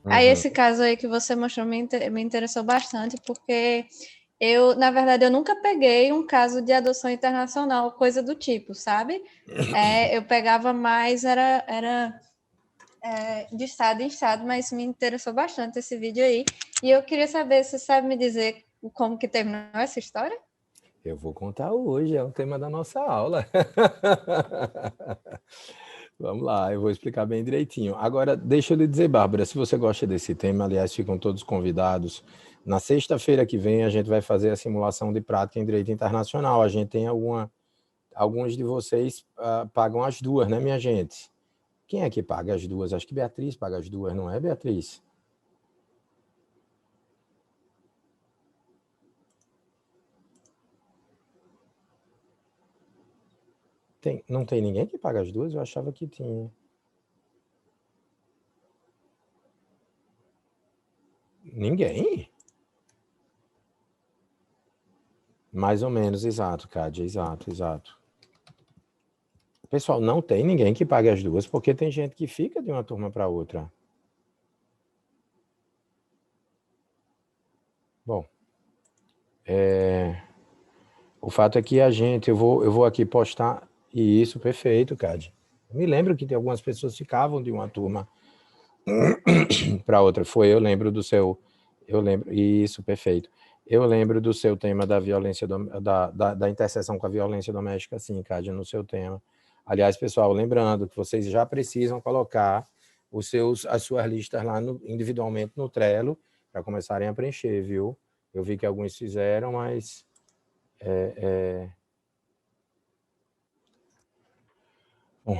Aí Uhum. esse caso aí que você mostrou me interessou bastante, porque eu, na verdade, eu nunca peguei um caso de adoção internacional, coisa do tipo, sabe? Eu pegava mais, era de estado em estado, mas me interessou bastante esse vídeo aí. E eu queria saber, você sabe me dizer como que terminou essa história? Eu vou contar hoje, é um tema da nossa aula. Vamos lá, eu vou explicar bem direitinho. Agora, deixa eu lhe dizer, Bárbara, se você gosta desse tema, aliás, ficam todos convidados. Na sexta-feira que vem, a gente vai fazer a simulação de prática em direito internacional. A gente tem alguns de vocês pagam as duas, né, minha gente? Quem é que paga as duas? Acho que Beatriz paga as duas, não é, Beatriz? Não tem ninguém que paga as duas? Eu achava que tinha. Ninguém? Mais ou menos, exato, Cádia, exato, exato. Pessoal, não tem ninguém que pague as duas, porque tem gente que fica de uma turma para outra. Bom, o fato é que eu vou aqui postar, e isso, perfeito, Cádia. Eu me lembro que tem algumas pessoas que ficavam de uma turma para outra. Eu lembro do seu, eu lembro, isso, perfeito. Eu lembro do seu tema da violência, da interseção com a violência doméstica, sim, Cádia, no seu tema. Aliás, pessoal, lembrando que vocês já precisam colocar as suas listas lá individualmente no Trello para começarem a preencher, viu? Eu vi que alguns fizeram, mas Bom,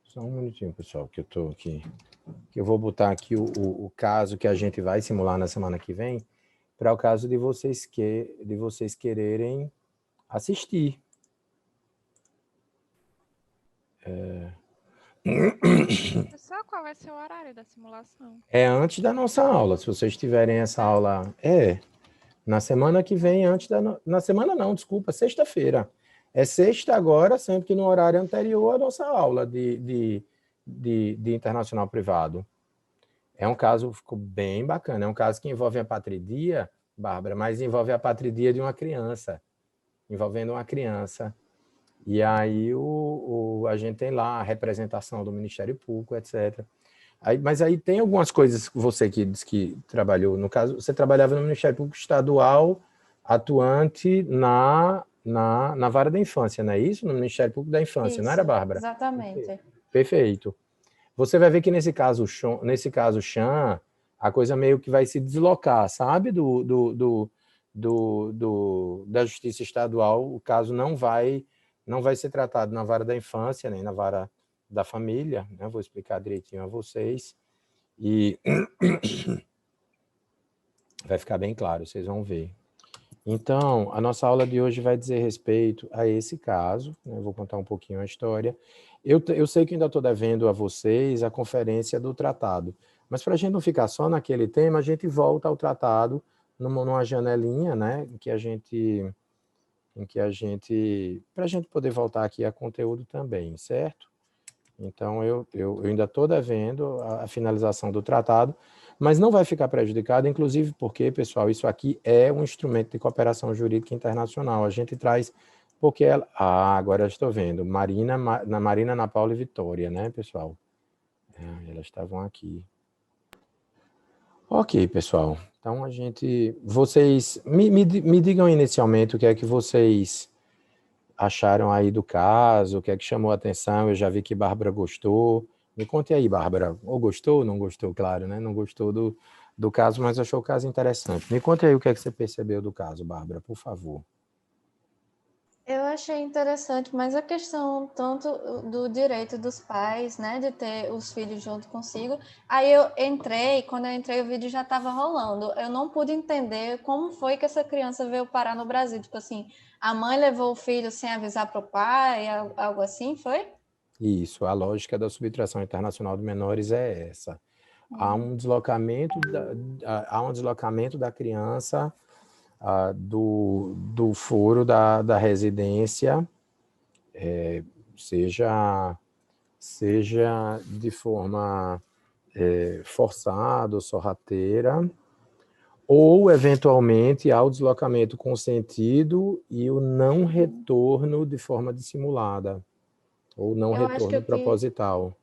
só um minutinho, pessoal, que eu estou aqui. Que eu vou botar aqui o caso que a gente vai simular na semana que vem, para o caso de vocês quererem assistir. Pessoal, qual vai ser o horário da simulação? É antes da nossa aula, se vocês tiverem essa aula. Na semana que vem, na semana não, desculpa, sexta-feira. É sexta agora, sempre que no horário anterior à nossa aula de internacional privado. É um caso, ficou bem bacana, é um caso que envolve a patridia, Bárbara, mas envolve a patridia de uma criança, envolvendo uma criança. E aí a gente tem lá a representação do Ministério Público, etc. Mas aí tem algumas coisas que você que disse que trabalhou, no caso, você trabalhava no Ministério Público Estadual, atuante na vara da infância, não é isso? No Ministério Público da Infância, não era, Isso, Bárbara? exatamente. Perfeito. Você vai ver que nesse caso, Chan, a coisa meio que vai se deslocar, sabe? Da Justiça Estadual, o caso não vai ser tratado na vara da infância, nem na vara da família, né? Vou explicar direitinho a vocês. E vai ficar bem claro, vocês vão ver. Então, a nossa aula de hoje vai dizer respeito a esse caso, né? Eu vou contar um pouquinho a história. Eu sei que ainda estou devendo a vocês a conferência do tratado, mas para a gente não ficar só naquele tema, a gente volta ao tratado numa janelinha, né, para a gente poder voltar aqui a conteúdo também, certo? Então, eu ainda estou devendo a finalização do tratado, mas não vai ficar prejudicado, inclusive porque, pessoal, isso aqui é um instrumento de cooperação jurídica internacional. A gente traz, porque ela... agora eu estou vendo. Marina, Ana Paula e Vitória, né, pessoal? Elas estavam aqui. Ok, pessoal. Então, vocês me digam inicialmente o que é que vocês acharam aí do caso, o que é que chamou a atenção. Eu já vi que Bárbara gostou. Me conte aí, Bárbara. Ou gostou, não gostou, claro, né? Não gostou do caso, mas achou o caso interessante. Me conte aí o que é que você percebeu do caso, Bárbara, por favor. Eu achei interessante, mas a questão tanto do direito dos pais, né, de ter os filhos junto consigo. Aí quando eu entrei, o vídeo já estava rolando. Eu não pude entender como foi que essa criança veio parar no Brasil. Tipo assim, a mãe levou o filho sem avisar para o pai, algo assim, foi? Isso, a lógica da subtração internacional de menores é essa. Há um deslocamento da criança do foro da residência, seja de forma forçado, sorrateira, ou, eventualmente, há o deslocamento consentido e o não retorno de forma dissimulada, ou não Eu acho que retorno proposital.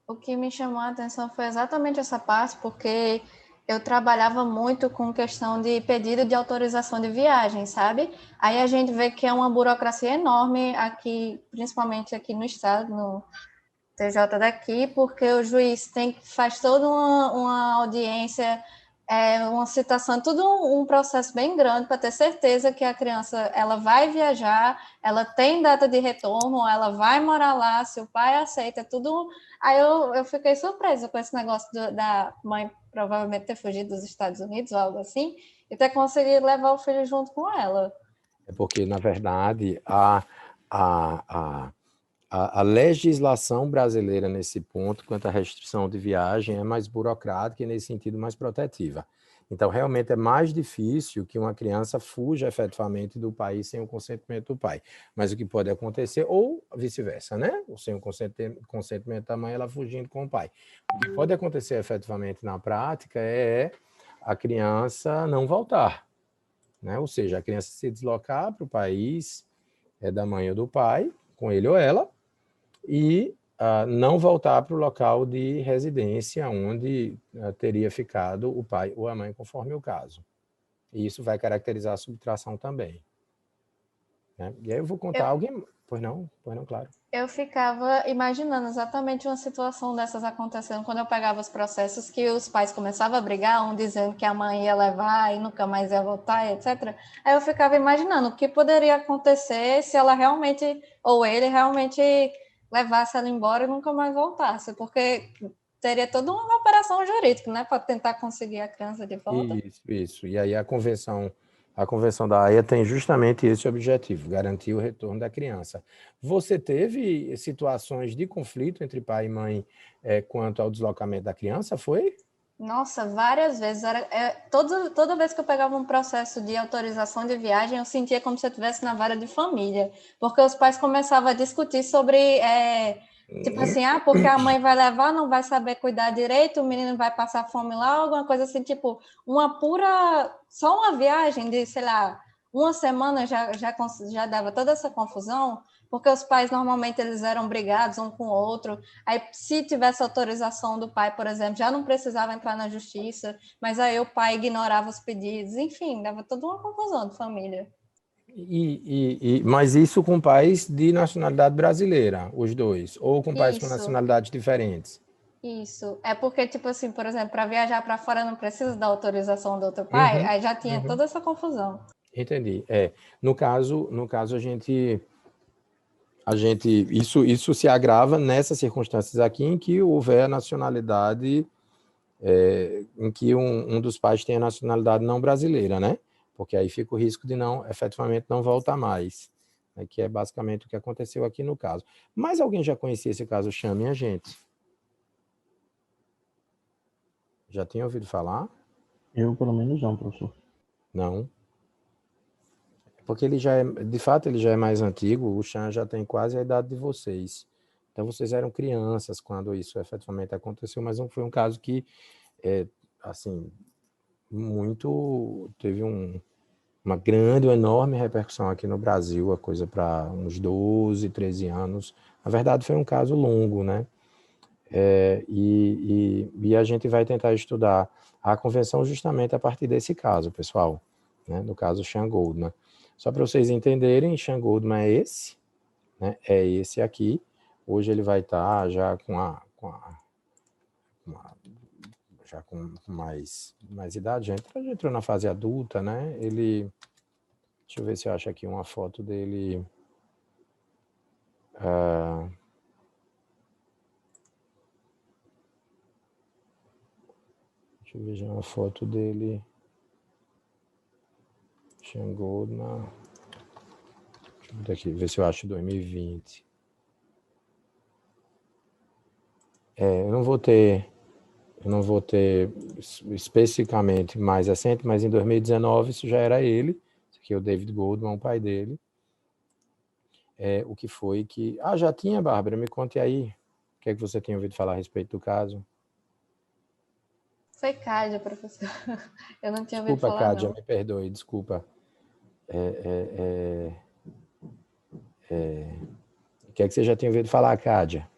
o que me chamou a atenção foi exatamente essa parte, porque eu trabalhava muito com questão de pedido de autorização de viagem, sabe? Aí a gente vê que é uma burocracia enorme aqui, principalmente aqui no estado, no TJ daqui, porque o juiz faz toda uma audiência, uma citação, tudo um processo bem grande para ter certeza que a criança ela vai viajar, ela tem data de retorno, ela vai morar lá, se o pai aceita, tudo. Aí eu fiquei surpresa com esse negócio da mãe provavelmente ter fugido dos Estados Unidos ou algo assim, e ter conseguido levar o filho junto com ela. É porque, na verdade, a legislação brasileira nesse ponto, quanto à restrição de viagem, é mais burocrática e, nesse sentido, mais protetiva. Então, realmente é mais difícil que uma criança fuja efetivamente do país sem o consentimento do pai. Mas o que pode acontecer, ou vice-versa, né? Ou sem o consentimento da mãe, ela fugindo com o pai. O que pode acontecer efetivamente na prática é a criança não voltar, né? Ou seja, a criança se deslocar para o país da mãe ou do pai, com ele ou ela, e não voltar para o local de residência onde teria ficado o pai ou a mãe, conforme o caso. E isso vai caracterizar a subtração também. Né? E aí eu vou contar alguém... Pois não, claro. Eu ficava imaginando exatamente uma situação dessas acontecendo quando eu pegava os processos que os pais começavam a brigar, um dizendo que a mãe ia levar e nunca mais ia voltar, etc. Aí eu ficava imaginando o que poderia acontecer se ela realmente, ou ele realmente levasse ela embora e nunca mais voltasse, porque teria toda uma operação jurídica, né, para tentar conseguir a criança de volta. Isso. E aí a Convenção da Haia tem justamente esse objetivo, garantir o retorno da criança. Você teve situações de conflito entre pai e mãe quanto ao deslocamento da criança, foi? Nossa, várias vezes. Toda vez que eu pegava um processo de autorização de viagem, eu sentia como se eu estivesse na vara de família, porque os pais começavam a discutir sobre, tipo assim, porque a mãe vai levar, não vai saber cuidar direito, o menino vai passar fome lá, alguma coisa assim, tipo, só uma viagem de, sei lá, uma semana já dava toda essa confusão, porque os pais normalmente eles eram brigados um com o outro. Aí, se tivesse autorização do pai, por exemplo, já não precisava entrar na justiça, mas aí o pai ignorava os pedidos, enfim, dava toda uma confusão de família. Mas isso com pais de nacionalidade brasileira, os dois, ou com pais com Isso, nacionalidades diferentes? isso. É porque, tipo assim, por exemplo, para viajar para fora não precisa da autorização do outro pai, Uhum, aí já tinha uhum. toda essa confusão. Entendi. No caso isso se agrava nessas circunstâncias aqui em que houver a nacionalidade, em que um dos pais tenha nacionalidade não brasileira, né? Porque aí fica o risco de efetivamente não voltar mais, né? Que é basicamente o que aconteceu aqui no caso. Mas alguém já conhecia esse caso? Chame a gente. Já tinha ouvido falar? Eu, pelo menos, não, professor. Não. Porque de fato, ele já é mais antigo, o Chan já tem quase a idade de vocês. Então, vocês eram crianças quando isso efetivamente aconteceu, mas não foi um caso que, assim, teve uma grande, uma enorme repercussão aqui no Brasil, a coisa para uns 12, 13 anos. Na verdade, foi um caso longo, né? E a gente vai tentar estudar a convenção justamente a partir desse caso, pessoal, né? No caso, Chan Goldman. Só para vocês entenderem, Chan Goldman é esse, né? É esse aqui. Hoje ele vai estar já já com mais idade, já entrou na fase adulta, né? Deixa eu ver se eu acho aqui uma foto dele. Deixa eu ver já uma foto dele. Chan Goldman. Deixa eu ver aqui, ver se eu acho 2020. Eu não vou ter especificamente mais recente, mas em 2019 isso já era ele. Esse aqui é o David Goldman, o pai dele. O que foi que... já tinha, Bárbara, me conte aí. O que é que você tinha ouvido falar a respeito do caso? Foi Cádia, professor. Eu não tinha ouvido Desculpa, falar, Cádia, não. me perdoe, desculpa. O que é que você já tinha ouvido falar, Cádia?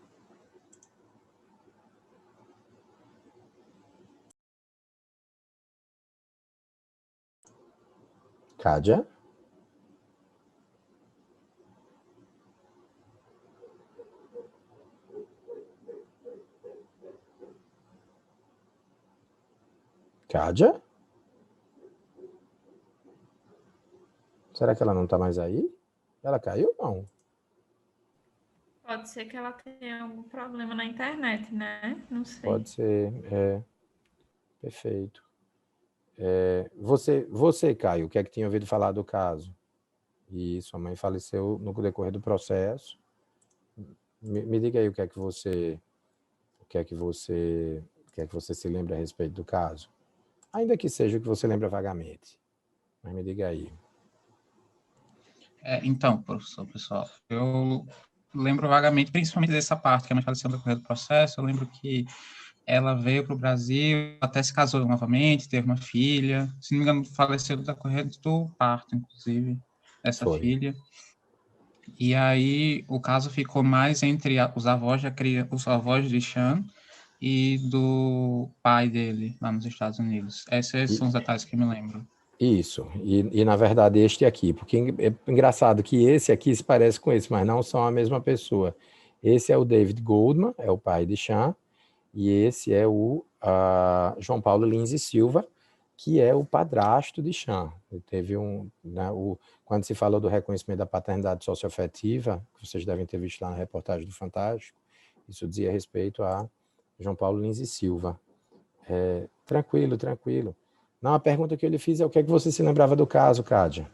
Cádia? Cádia? Será que ela não está mais aí? Ela caiu ou não? Pode ser que ela tenha algum problema na internet, né? Não sei. Pode ser, perfeito. Você, Caio, o que é que tinha ouvido falar do caso? E sua mãe faleceu no decorrer do processo. Me diga aí o que é que você se lembra a respeito do caso. Ainda que seja o que você lembra vagamente. Mas me diga aí. Então, professor, pessoal, eu lembro vagamente, principalmente dessa parte que a mãe faleceu no decorrer do processo. Eu lembro que ela veio para o Brasil, até se casou novamente, teve uma filha. Se não me engano, faleceu no decorrer do parto, inclusive, dessa Foi. filha. E aí o caso ficou mais entre os avós os avós de Sean e do pai dele lá nos Estados Unidos. Esses são os detalhes que eu me lembro. Isso, e na verdade este aqui, porque é engraçado que esse aqui se parece com esse, mas não são a mesma pessoa. Esse é o David Goldman, é o pai de Sean, e esse é o João Paulo Lins e Silva, que é o padrasto de Sean. Ele teve quando se falou do reconhecimento da paternidade socioafetiva, que vocês devem ter visto lá na reportagem do Fantástico, isso dizia respeito a João Paulo Lins e Silva. Tranquilo. Não, a pergunta que eu lhe fiz é o que é que você se lembrava do caso, Cádia?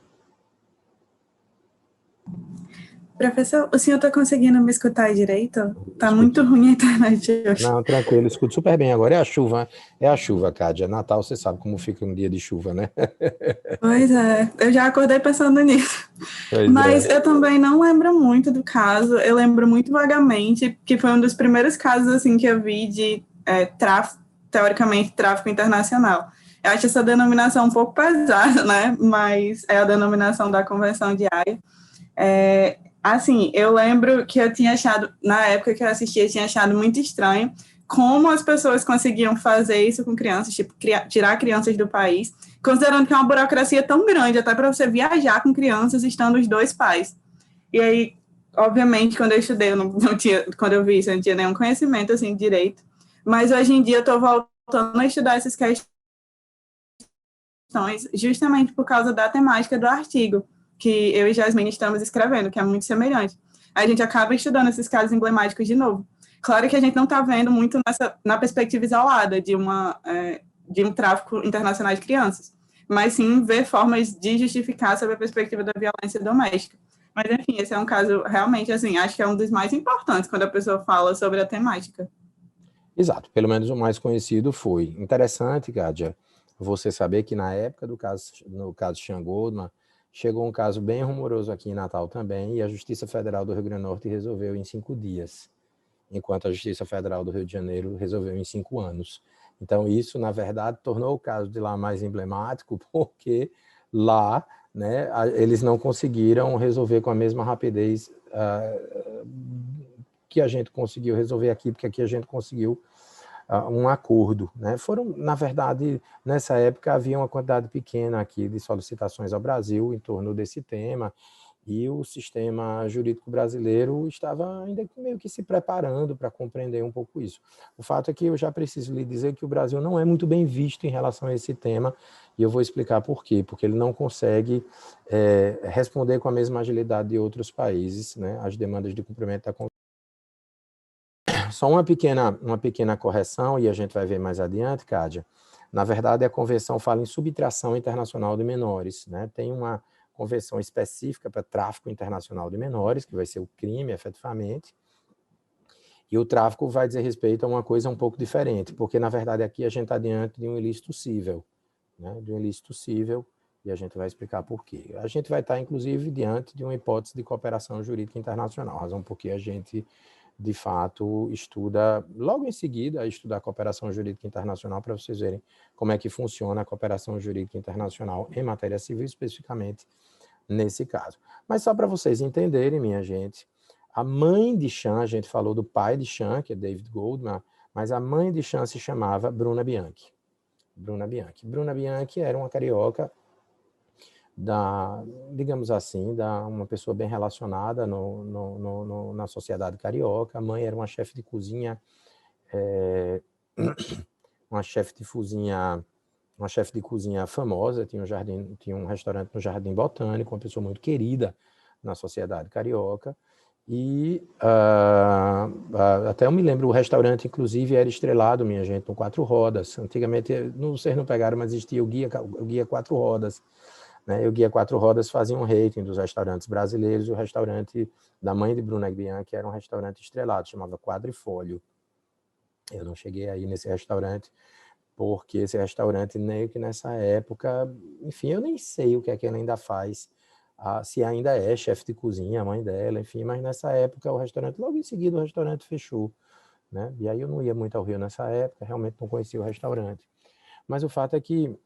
Professor, o senhor está conseguindo me escutar direito? Tá Escuto. muito ruim a internet hoje. Não, tranquilo, escuto super bem. Agora é a chuva, Cádia. Natal, você sabe como fica um dia de chuva, né? Pois é, eu já acordei pensando nisso. Pois Mas eu também não lembro muito do caso, eu lembro muito vagamente que foi um dos primeiros casos assim que eu vi de teoricamente, tráfico internacional. Eu acho essa denominação um pouco pesada, né? Mas é a denominação da Convenção de Haia. Assim, eu lembro que eu tinha achado, na época que eu assistia, eu tinha achado muito estranho como as pessoas conseguiam fazer isso com crianças, tipo, tirar crianças do país, considerando que é uma burocracia tão grande, até para você viajar com crianças estando os dois pais. E aí, obviamente, quando eu estudei, eu não tinha, quando eu vi isso, eu não tinha nenhum conhecimento, assim, de direito, mas hoje em dia eu estou voltando a estudar essas questões justamente por causa da temática do artigo que eu e Jasmine estamos escrevendo, que é muito semelhante. A gente acaba estudando esses casos emblemáticos de novo. Claro que a gente não está vendo muito na perspectiva isolada de um tráfico internacional de crianças, mas sim ver formas de justificar sob a perspectiva da violência doméstica. Mas, enfim, esse é um caso realmente, assim, acho que é um dos mais importantes quando a pessoa fala sobre a temática. Exato, pelo menos o mais conhecido foi. Interessante, Gádia, você saber que na época no caso Sean Goldman, chegou um caso bem rumoroso aqui em Natal também, e a Justiça Federal do Rio Grande do Norte resolveu em 5 dias, enquanto a Justiça Federal do Rio de Janeiro resolveu em 5 anos. Então, isso, na verdade, tornou o caso de lá mais emblemático, porque lá, né, eles não conseguiram resolver com a mesma rapidez que a gente conseguiu resolver aqui, porque aqui a gente conseguiu um acordo, né? Na verdade, nessa época havia uma quantidade pequena aqui de solicitações ao Brasil em torno desse tema, e o sistema jurídico brasileiro estava ainda meio que se preparando para compreender um pouco isso. O fato é que eu já preciso lhe dizer que o Brasil não é muito bem visto em relação a esse tema, e eu vou explicar por quê. Porque ele não consegue responder com a mesma agilidade de outros países, né, às demandas de cumprimento da Convenção. Só uma pequena correção, e a gente vai ver mais adiante, Cádia. Na verdade, a Convenção fala em subtração internacional de menores, né? Tem uma convenção específica para tráfico internacional de menores, que vai ser o crime, efetivamente, e o tráfico vai dizer respeito a uma coisa um pouco diferente, porque, na verdade, aqui a gente está diante de um ilícito cível, né? De um ilícito cível, e a gente vai explicar por quê. A gente vai estar, inclusive, diante de uma hipótese de cooperação jurídica internacional, razão por que a gente de fato, estuda, logo em seguida, estudar cooperação jurídica internacional, para vocês verem como é que funciona a cooperação jurídica internacional em matéria civil, especificamente nesse caso. Mas só para vocês entenderem, minha gente, a mãe de Chan, a gente falou do pai de Chan, que é David Goldman, mas a mãe de Chan se chamava Bruna Bianchi. Bruna Bianchi. Bruna Bianchi era uma carioca digamos assim, uma pessoa bem relacionada na sociedade carioca. A mãe era uma chefe de cozinha, uma chefe de cozinha famosa, tinha um restaurante no Jardim Botânico, uma pessoa muito querida na sociedade carioca. E até eu me lembro, o restaurante, inclusive, era estrelado, minha gente, no 4 rodas. Antigamente, vocês não pegaram, mas existia o guia 4 rodas. Né? O Guia 4 Rodas fazia um rating dos restaurantes brasileiros, e o restaurante da mãe de Bruna Bianchi era um restaurante estrelado, chamava Quadrifólio. Eu não cheguei aí nesse restaurante, porque esse restaurante, meio que nessa época, enfim, eu nem sei o que é que ela ainda faz, se ainda é chefe de cozinha, a mãe dela, enfim, mas nessa época o restaurante, logo em seguida o restaurante fechou, né? E aí eu não ia muito ao Rio nessa época, realmente não conhecia o restaurante. Mas o fato é que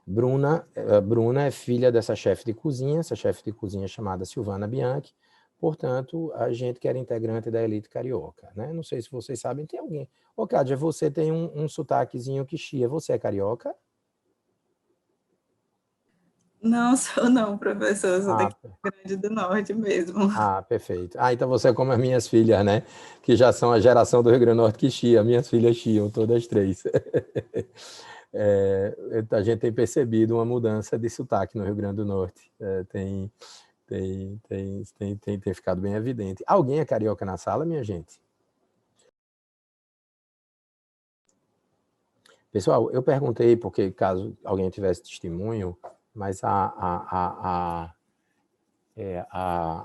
Bruna é filha dessa chefe de cozinha, essa chefe de cozinha chamada Silvana Bianchi, portanto, a gente que era integrante da elite carioca, né? Não sei se vocês sabem, tem alguém... Ô, Kádia, você tem um sotaquezinho que chia, você é carioca? Não sou não, professor, eu sou daqui do Rio Grande do Norte mesmo. Ah, perfeito. Então você é como as minhas filhas, né? Que já são a geração do Rio Grande do Norte que chia, minhas filhas chiam, todas 3. A gente tem percebido uma mudança de sotaque no Rio Grande do Norte. Tem ficado bem evidente. Alguém é carioca na sala, minha gente? Pessoal, eu perguntei, porque caso alguém tivesse testemunho, mas a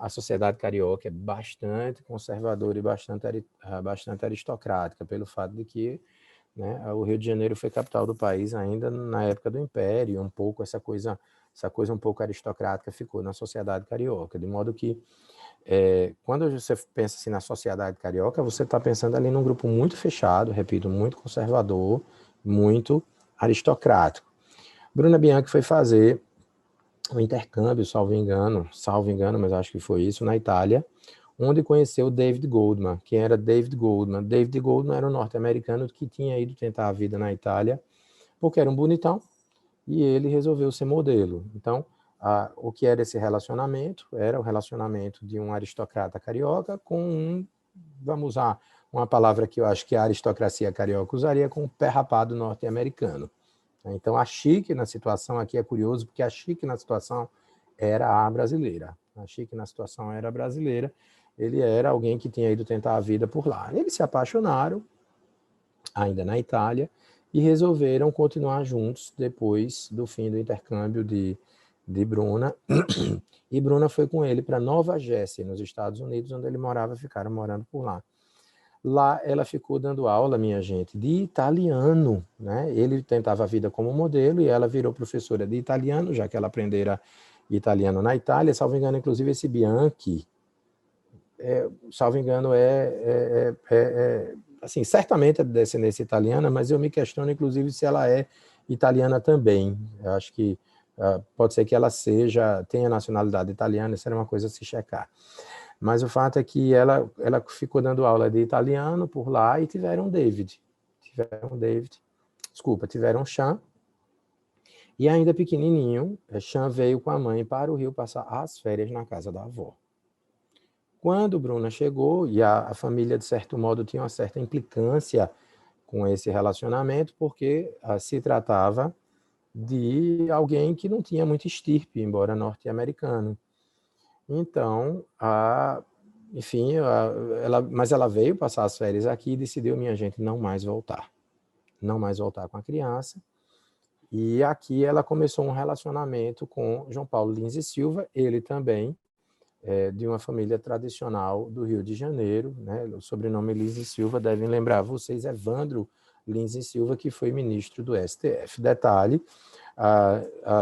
sociedade carioca é bastante conservadora e bastante aristocrática, pelo fato de que, né, o Rio de Janeiro foi capital do país ainda na época do Império, um pouco essa coisa um pouco aristocrática ficou na sociedade carioca, de modo que quando você pensa assim na sociedade carioca, você está pensando ali num grupo muito fechado, repito, muito conservador, muito aristocrático. Bruna Bianchi foi fazer um intercâmbio, salvo engano, mas acho que foi isso, na Itália, onde conheceu David Goldman. Quem era David Goldman? David Goldman era um norte-americano que tinha ido tentar a vida na Itália, porque era um bonitão, e ele resolveu ser modelo. Então, o que era esse relacionamento? Era o relacionamento de um aristocrata carioca com vamos usar uma palavra que eu acho que a aristocracia carioca usaria, com um pé rapado norte-americano. Então, a chique na situação aqui é curioso, porque a chique na situação era a brasileira. A chique na situação era brasileira. Ele era alguém que tinha ido tentar a vida por lá. Eles se apaixonaram, ainda na Itália, e resolveram continuar juntos depois do fim do intercâmbio de Bruna. E Bruna foi com ele para Nova Jersey, nos Estados Unidos, onde ele morava, ficaram morando por lá. Lá ela ficou dando aula, minha gente, de italiano, né? Ele tentava a vida como modelo e ela virou professora de italiano, já que ela aprendera italiano na Itália. Salvo engano, inclusive, esse Bianchi, salvo engano, assim, certamente é de descendência italiana, mas eu me questiono, inclusive, se ela é italiana também. Eu acho que pode ser que ela tenha nacionalidade italiana, isso era uma coisa a se checar. Mas o fato é que ela ficou dando aula de italiano por lá e tiveram Chan. E ainda pequenininho, Chan veio com a mãe para o Rio passar as férias na casa da avó. Quando Bruna chegou, e a família, de certo modo, tinha uma certa implicância com esse relacionamento, porque se tratava de alguém que não tinha muita estirpe, embora norte-americano. Então, enfim, mas ela veio passar as férias aqui e decidiu, minha gente, não mais voltar com a criança. E aqui ela começou um relacionamento com João Paulo Lins e Silva, ele também de uma família tradicional do Rio de Janeiro, né? O sobrenome Lins e Silva, devem lembrar vocês, Evandro Lins e Silva, que foi ministro do STF. Detalhe,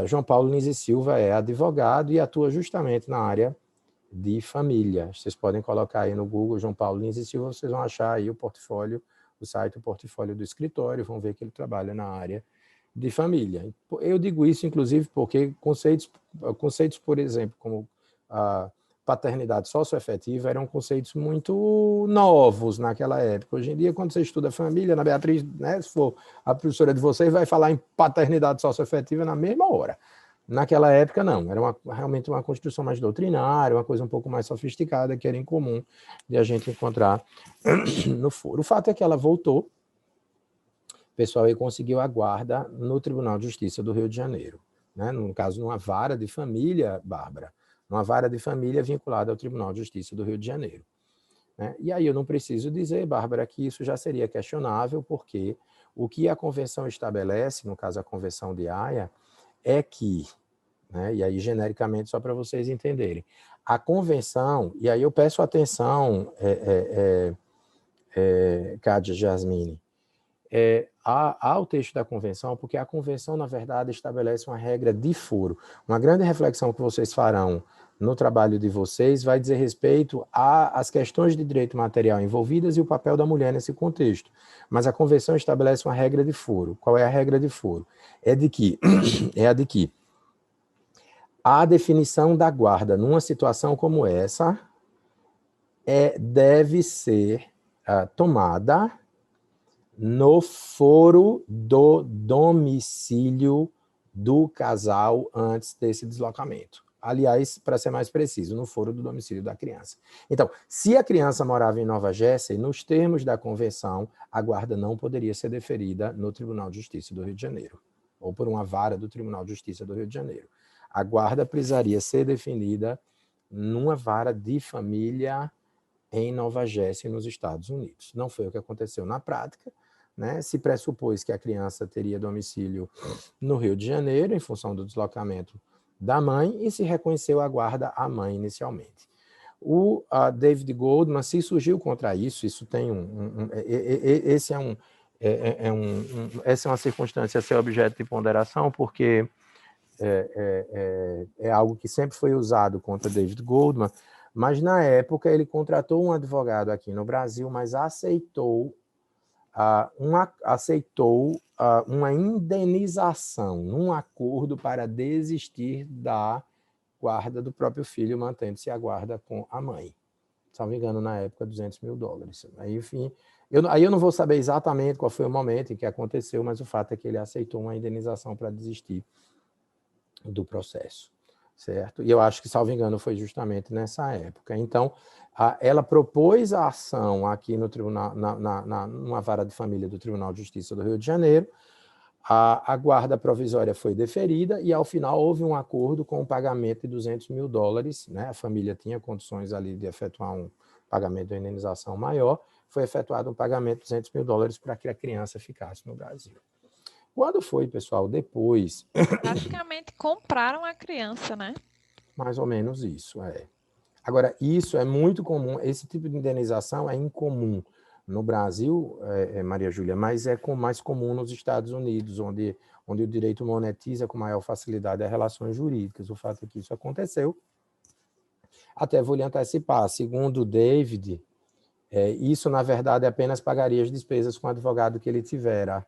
João Paulo Lins e Silva é advogado e atua justamente na área de família. Vocês podem colocar aí no Google João Paulo Lins e Silva, vocês vão achar aí o portfólio, o site, o portfólio do escritório, vão ver que ele trabalha na área de família. Eu digo isso, inclusive, porque conceitos, por exemplo, como a paternidade socioafetiva, eram conceitos muito novos naquela época. Hoje em dia, quando você estuda família, na Beatriz, né, se for a professora de vocês, vai falar em paternidade socioafetiva na mesma hora. Naquela época, não. Era realmente uma construção mais doutrinária, uma coisa um pouco mais sofisticada, que era incomum de a gente encontrar no foro. O fato é que ela voltou, pessoal, e conseguiu a guarda no Tribunal de Justiça do Rio de Janeiro, né? No caso, numa vara de família, Bárbara, uma vara de família vinculada ao Tribunal de Justiça do Rio de Janeiro, né? E aí eu não preciso dizer, Bárbara, que isso já seria questionável, porque o que a Convenção estabelece, no caso a Convenção de Haia, é que, né, e aí genericamente só para vocês entenderem, a Convenção, e aí eu peço atenção, Cádia Jasmine, ao texto da Convenção, porque a Convenção, na verdade, estabelece uma regra de foro. Uma grande reflexão que vocês farão no trabalho de vocês vai dizer respeito às questões de direito material envolvidas e o papel da mulher nesse contexto. Mas a Convenção estabelece uma regra de foro. Qual é a regra de foro? É a de que a definição da guarda numa situação como essa deve ser tomada no foro do domicílio do casal antes desse deslocamento. Aliás, para ser mais preciso, no foro do domicílio da criança. Então, se a criança morava em Nova Jersey, nos termos da convenção, a guarda não poderia ser deferida no Tribunal de Justiça do Rio de Janeiro, ou por uma vara do Tribunal de Justiça do Rio de Janeiro. A guarda precisaria ser definida numa vara de família em Nova Jersey, nos Estados Unidos. Não foi o que aconteceu na prática, né? Se pressupôs que a criança teria domicílio no Rio de Janeiro, em função do deslocamento da mãe, e se reconheceu a guarda à mãe inicialmente. O David Goldman se surgiu contra isso, isso tem essa é uma circunstância a ser objeto de ponderação, porque é algo que sempre foi usado contra David Goldman, mas na época ele contratou um advogado aqui no Brasil, mas aceitou uma indenização num acordo para desistir da guarda do próprio filho, mantendo-se a guarda com a mãe. Se não me engano, na época, $200 mil. Aí, enfim, eu não vou saber exatamente qual foi o momento em que aconteceu, mas o fato é que ele aceitou uma indenização para desistir do processo, certo? E eu acho que, salvo engano, foi justamente nessa época. Então, ela propôs a ação aqui no tribunal, numa vara de família do Tribunal de Justiça do Rio de Janeiro. A guarda provisória foi deferida e, ao final, houve um acordo com o pagamento de $200 mil, né? A família tinha condições ali de efetuar um pagamento de indenização maior, foi efetuado um pagamento de $200 mil para que a criança ficasse no Brasil. Quando foi, pessoal, depois... Praticamente compraram a criança, né? Mais ou menos isso, Agora, isso é muito comum, esse tipo de indenização é incomum no Brasil, Maria Júlia, mas é mais comum nos Estados Unidos, onde o direito monetiza com maior facilidade as relações jurídicas. O fato é que isso aconteceu. Até vou lhe antecipar, segundo o David, isso, na verdade, apenas pagaria as despesas com o advogado que ele tivera,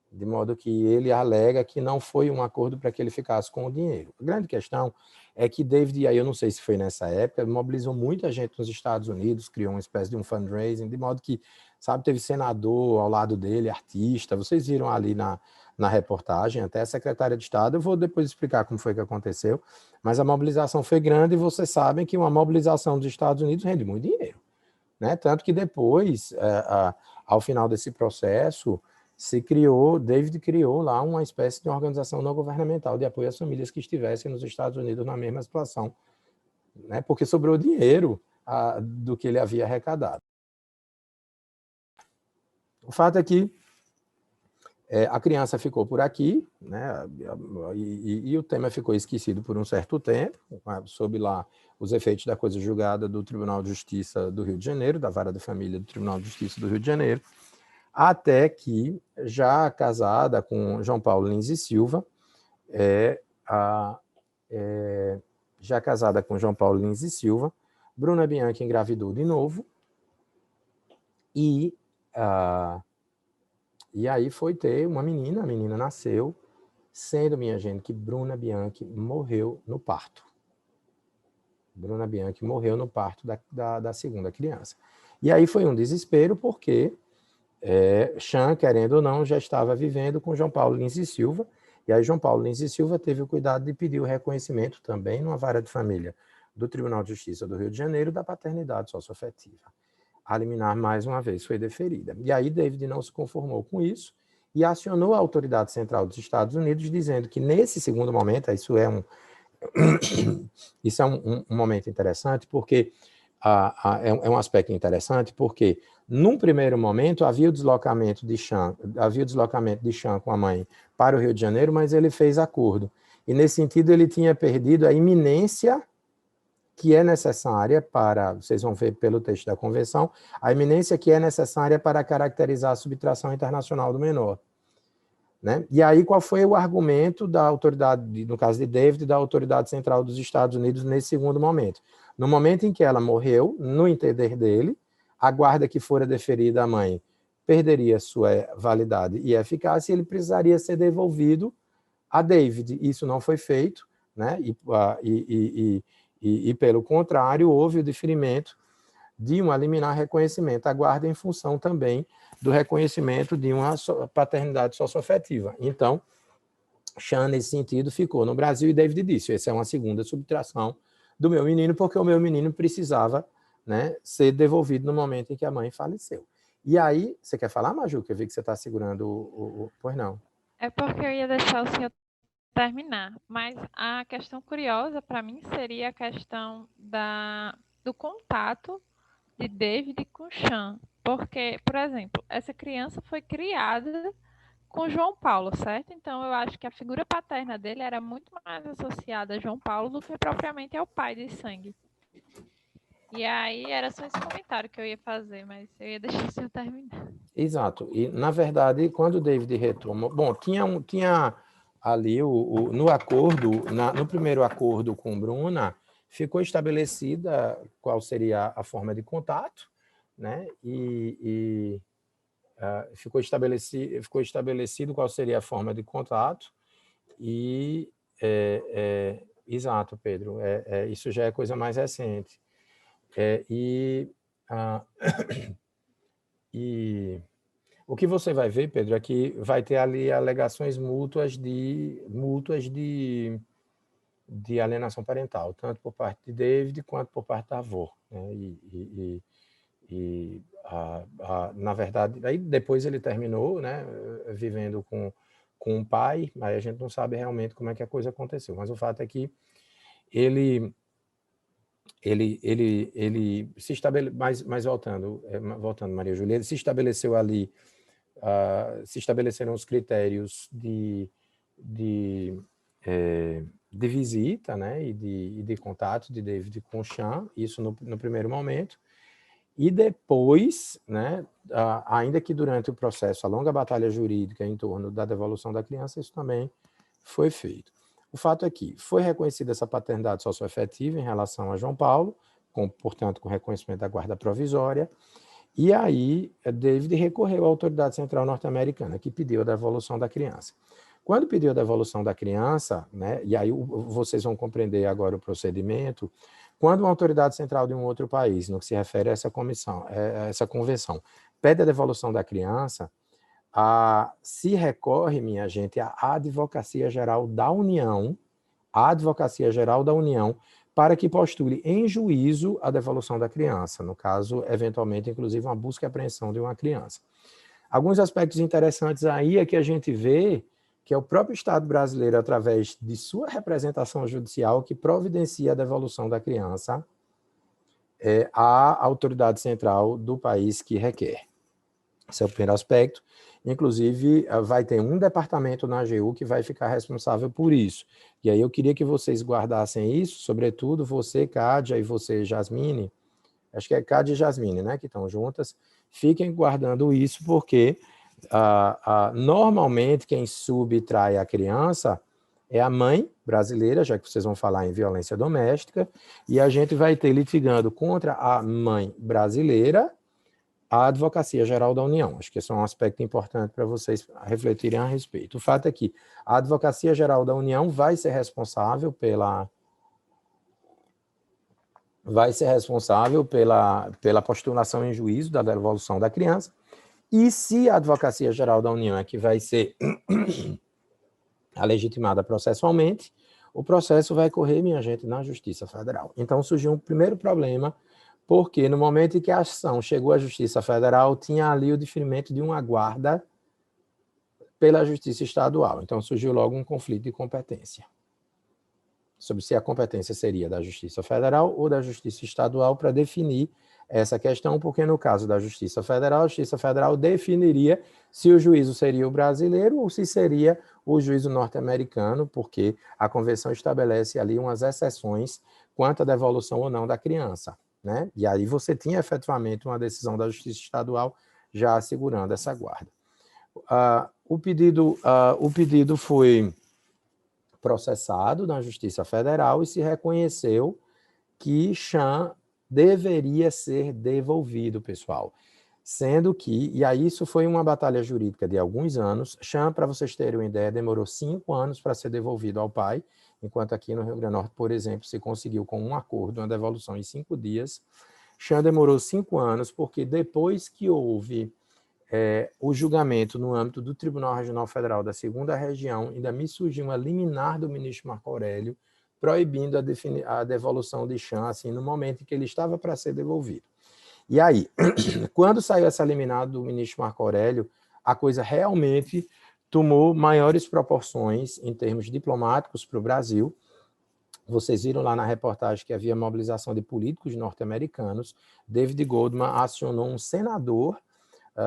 de modo que ele alega que não foi um acordo para que ele ficasse com o dinheiro. A grande questão é que David, e aí eu não sei se foi nessa época, mobilizou muita gente nos Estados Unidos, criou uma espécie de um fundraising, de modo que, sabe, teve senador ao lado dele, artista, vocês viram ali na reportagem, até a secretária de Estado, eu vou depois explicar como foi que aconteceu, mas a mobilização foi grande e vocês sabem que uma mobilização dos Estados Unidos rende muito dinheiro, né? Tanto que depois, ao final desse processo, David criou lá uma espécie de organização não governamental de apoio às famílias que estivessem nos Estados Unidos na mesma situação, né? Porque sobrou dinheiro do que ele havia arrecadado. O fato é que a criança ficou por aqui, né? E o tema ficou esquecido por um certo tempo, sob lá os efeitos da coisa julgada do Tribunal de Justiça do Rio de Janeiro, da Vara da Família do Tribunal de Justiça do Rio de Janeiro, até que, já casada com João Paulo Lins e Silva, já casada com João Paulo Lins e Silva, Bruna Bianchi engravidou de novo, e aí foi ter uma menina, a menina nasceu, sendo, minha gente, que Bruna Bianchi morreu no parto. Bruna Bianchi morreu no parto da segunda criança. E aí foi um desespero, porque Chan, querendo ou não, já estava vivendo com João Paulo Lins e Silva, e aí João Paulo Lins e Silva teve o cuidado de pedir o reconhecimento também numa vara de família do Tribunal de Justiça do Rio de Janeiro da paternidade socioafetiva. A liminar, mais uma vez, foi deferida. E aí David não se conformou com isso e acionou a autoridade central dos Estados Unidos, dizendo que nesse segundo momento, isso é um momento interessante, porque é um aspecto interessante, porque num primeiro momento havia o deslocamento de Chan com a mãe para o Rio de Janeiro, mas ele fez acordo. E nesse sentido ele tinha perdido a iminência que é necessária para, vocês vão ver pelo texto da convenção, a iminência que é necessária para caracterizar a subtração internacional do menor. Né? E aí, qual foi o argumento da autoridade, no caso de David, da autoridade central dos Estados Unidos nesse segundo momento? No momento em que ela morreu, no entender dele, a guarda que fora deferida à mãe perderia sua validade e eficácia, e ele precisaria ser devolvido a David. Isso não foi feito, né? E pelo contrário, houve o deferimento de um liminar reconhecimento à guarda em função também do reconhecimento de uma paternidade socioafetiva. Então, Chan, nesse sentido, ficou no Brasil, e David disse, essa é uma segunda subtração do meu menino, porque o meu menino precisava, né, ser devolvido no momento em que a mãe faleceu. E aí, você quer falar, Maju? Que eu vi que você está segurando Pois não. É porque eu ia deixar o senhor terminar, mas a questão curiosa para mim seria a questão do contato de David com Chan, porque, por exemplo, essa criança foi criada com João Paulo, certo? Então eu acho que a figura paterna dele era muito mais associada a João Paulo do que propriamente ao pai de sangue. E aí era só esse comentário que eu ia fazer, mas eu ia deixar o senhor terminar. Exato. E, na verdade, quando o David retomou... Bom, tinha ali no acordo, no primeiro acordo com Bruna, ficou estabelecida qual seria a forma de contato, né? Ficou estabelecido qual seria a forma de contato e... exato, Pedro. Isso já é coisa mais recente. E o que você vai ver, Pedro, é que vai ter ali alegações mútuas de alienação parental, tanto por parte de David quanto por parte da avó. Né? Na verdade, aí depois ele terminou, né, vivendo com um pai, aí a gente não sabe realmente como é que a coisa aconteceu, mas o fato é que ele se estabeleceu, mas voltando, Maria Júlia, ele se estabeleceu ali, se estabeleceram os critérios de visita, né, e de contato de David com Chan, isso no primeiro momento, e depois, né, ainda que durante o processo, a longa batalha jurídica em torno da devolução da criança, isso também foi feito. O fato é que foi reconhecida essa paternidade socioafetiva em relação a João Paulo, portanto, com reconhecimento da guarda provisória, e aí David recorreu à autoridade central norte-americana, que pediu a devolução da criança. Quando pediu a devolução da criança, né, e aí vocês vão compreender agora o procedimento, quando uma autoridade central de um outro país, no que se refere a essa convenção, pede a devolução da criança, se recorre, minha gente, à Advocacia Geral da União, para que postule em juízo a devolução da criança, no caso, eventualmente, inclusive, uma busca e apreensão de uma criança. Alguns aspectos interessantes aí é que a gente vê que é o próprio Estado brasileiro, através de sua representação judicial, que providencia a devolução da criança à autoridade central do país que requer. Esse é o primeiro aspecto. Inclusive, vai ter um departamento na AGU que vai ficar responsável por isso. E aí eu queria que vocês guardassem isso, sobretudo você, Cádia, e você, Jasmine, acho que é Cádia e Jasmine, né, que estão juntas, fiquem guardando isso, porque normalmente quem subtrai a criança é a mãe brasileira, já que vocês vão falar em violência doméstica, e a gente vai ter litigando contra a mãe brasileira a Advocacia Geral da União. Acho que esse é um aspecto importante para vocês refletirem a respeito. O fato é que a Advocacia Geral da União vai ser responsável pela postulação em juízo da devolução da criança, e se a Advocacia Geral da União é que vai ser a legitimada processualmente, o processo vai correr, minha gente, na Justiça Federal. Então surgiu um primeiro problema, porque no momento em que a ação chegou à Justiça Federal, tinha ali o deferimento de uma guarda pela Justiça Estadual. Então surgiu logo um conflito de competência, sobre se a competência seria da Justiça Federal ou da Justiça Estadual para definir essa questão, porque no caso da Justiça Federal, a Justiça Federal definiria se o juízo seria o brasileiro ou se seria o juízo norte-americano, porque a Convenção estabelece ali umas exceções quanto à devolução ou não da criança, né? E aí você tinha efetivamente uma decisão da Justiça Estadual já assegurando essa guarda. O pedido foi processado na Justiça Federal e se reconheceu que Chan deveria ser devolvido, pessoal. Sendo que, e aí isso foi uma batalha jurídica de alguns anos, Chan, para vocês terem uma ideia, demorou 5 anos para ser devolvido ao pai, enquanto aqui no Rio Grande do Norte, por exemplo, se conseguiu com um acordo, uma devolução em 5 dias. Chan demorou 5 anos, porque depois que houve o julgamento no âmbito do Tribunal Regional Federal da 2ª Região, ainda me surgiu uma liminar do ministro Marco Aurélio, proibindo a devolução de Chan, assim, no momento em que ele estava para ser devolvido. E aí, quando saiu essa liminar do ministro Marco Aurélio, a coisa realmente tomou maiores proporções em termos diplomáticos para o Brasil. Vocês viram lá na reportagem que havia mobilização de políticos norte-americanos. David Goldman acionou um senador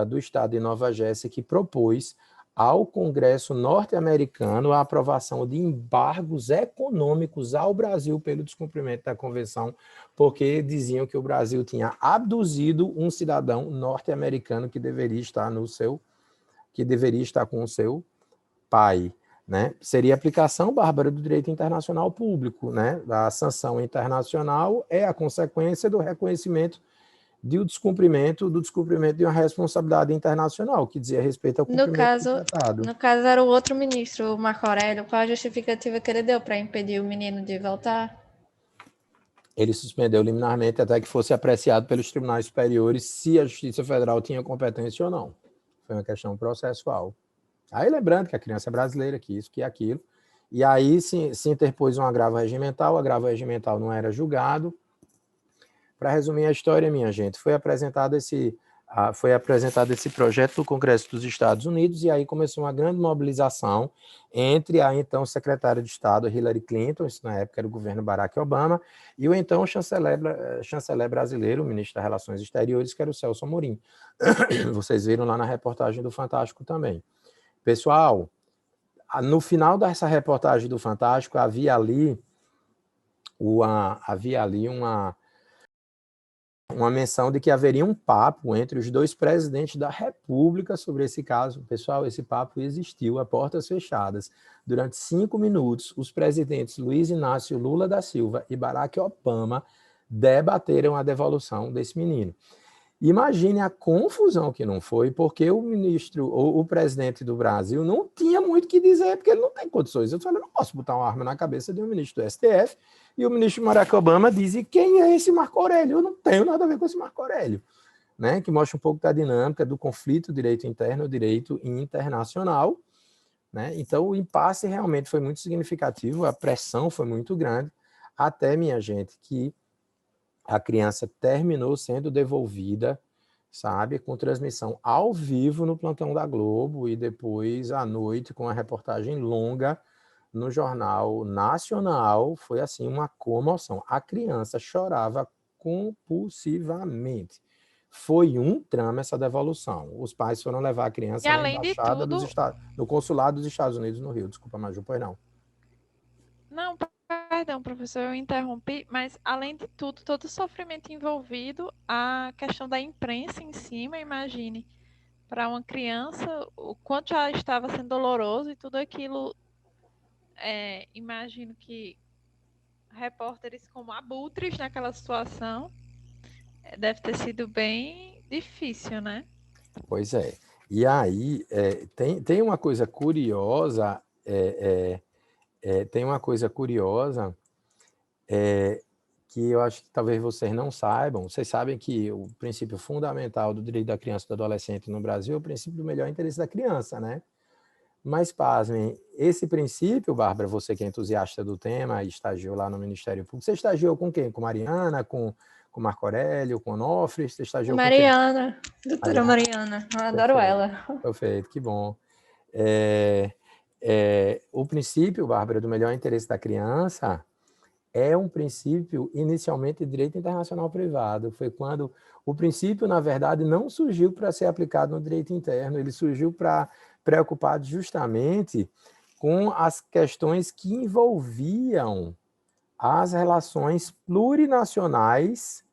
do estado de Nova Jersey que propôs ao Congresso norte-americano a aprovação de embargos econômicos ao Brasil pelo descumprimento da convenção, porque diziam que o Brasil tinha abduzido um cidadão norte-americano que deveria estar com o seu pai, né? Seria aplicação bárbara do direito internacional público, né? A sanção internacional é a consequência do reconhecimento do descumprimento de uma responsabilidade internacional, que dizia respeito ao cumprimento do tratado. No caso, era o outro ministro, o Marco Aurélio. Qual a justificativa que ele deu para impedir o menino de voltar? Ele suspendeu liminarmente até que fosse apreciado pelos tribunais superiores se a Justiça Federal tinha competência ou não. Foi uma questão processual. Aí lembrando que a criança é brasileira, que isso, que aquilo. E aí se interpôs um agravo regimental, o agravo regimental não era julgado. Para resumir a história, minha gente, foi apresentado esse projeto do Congresso dos Estados Unidos e aí começou uma grande mobilização entre a então secretária de Estado, Hillary Clinton, isso na época era o governo Barack Obama, e o então chanceler brasileiro, o ministro das Relações Exteriores, que era o Celso Amorim. Vocês viram lá na reportagem do Fantástico também. Pessoal, no final dessa reportagem do Fantástico, havia ali uma menção de que haveria um papo entre os dois presidentes da República sobre esse caso. Pessoal, esse papo existiu a portas fechadas. Durante 5 minutos, os presidentes Luiz Inácio Lula da Silva e Barack Obama debateram a devolução desse menino. Imagine a confusão que não foi, porque o presidente do Brasil não tinha muito o que dizer, porque ele não tem condições. Eu falei, não posso botar uma arma na cabeça de um ministro do STF, e o ministro Barack Obama diz, quem é esse Marco Aurélio? Eu não tenho nada a ver com esse Marco Aurélio. Né? Que mostra um pouco da dinâmica do conflito direito interno e direito internacional. Né? Então, o impasse realmente foi muito significativo, a pressão foi muito grande, até, minha gente, que a criança terminou sendo devolvida, sabe, com transmissão ao vivo no plantão da Globo e depois à noite com a reportagem longa no Jornal Nacional. Foi assim uma comoção. A criança chorava compulsivamente. Foi um drama essa devolução. Os pais foram levar a criança na embaixada no consulado dos Estados Unidos no Rio. Desculpa, Maju, pois não. Não, perdão, professor, eu interrompi, mas além de tudo, todo o sofrimento envolvido, a questão da imprensa em cima, imagine, para uma criança, o quanto já estava sendo doloroso e tudo aquilo imagino que repórteres como abutres naquela situação deve ter sido bem difícil, né? Pois é. E aí, tem uma coisa curiosa, tem uma coisa curiosa que eu acho que talvez vocês não saibam. Vocês sabem que o princípio fundamental do direito da criança e do adolescente no Brasil é o princípio do melhor interesse da criança, né? Mas, pasmem, esse princípio, Bárbara, você que é entusiasta do tema e estagiou lá no Ministério Público, você estagiou com quem? Com Mariana, com Marco Aurélio, com Onofre? Você estagiou com quem? Mariana, doutora Mariana, eu adoro ela. Perfeito, que bom. O princípio, Bárbara, do melhor interesse da criança é um princípio inicialmente de direito internacional privado. Foi quando o princípio, na verdade, não surgiu para ser aplicado no direito interno, ele surgiu preocupado justamente com as questões que envolviam as relações plurinacionais,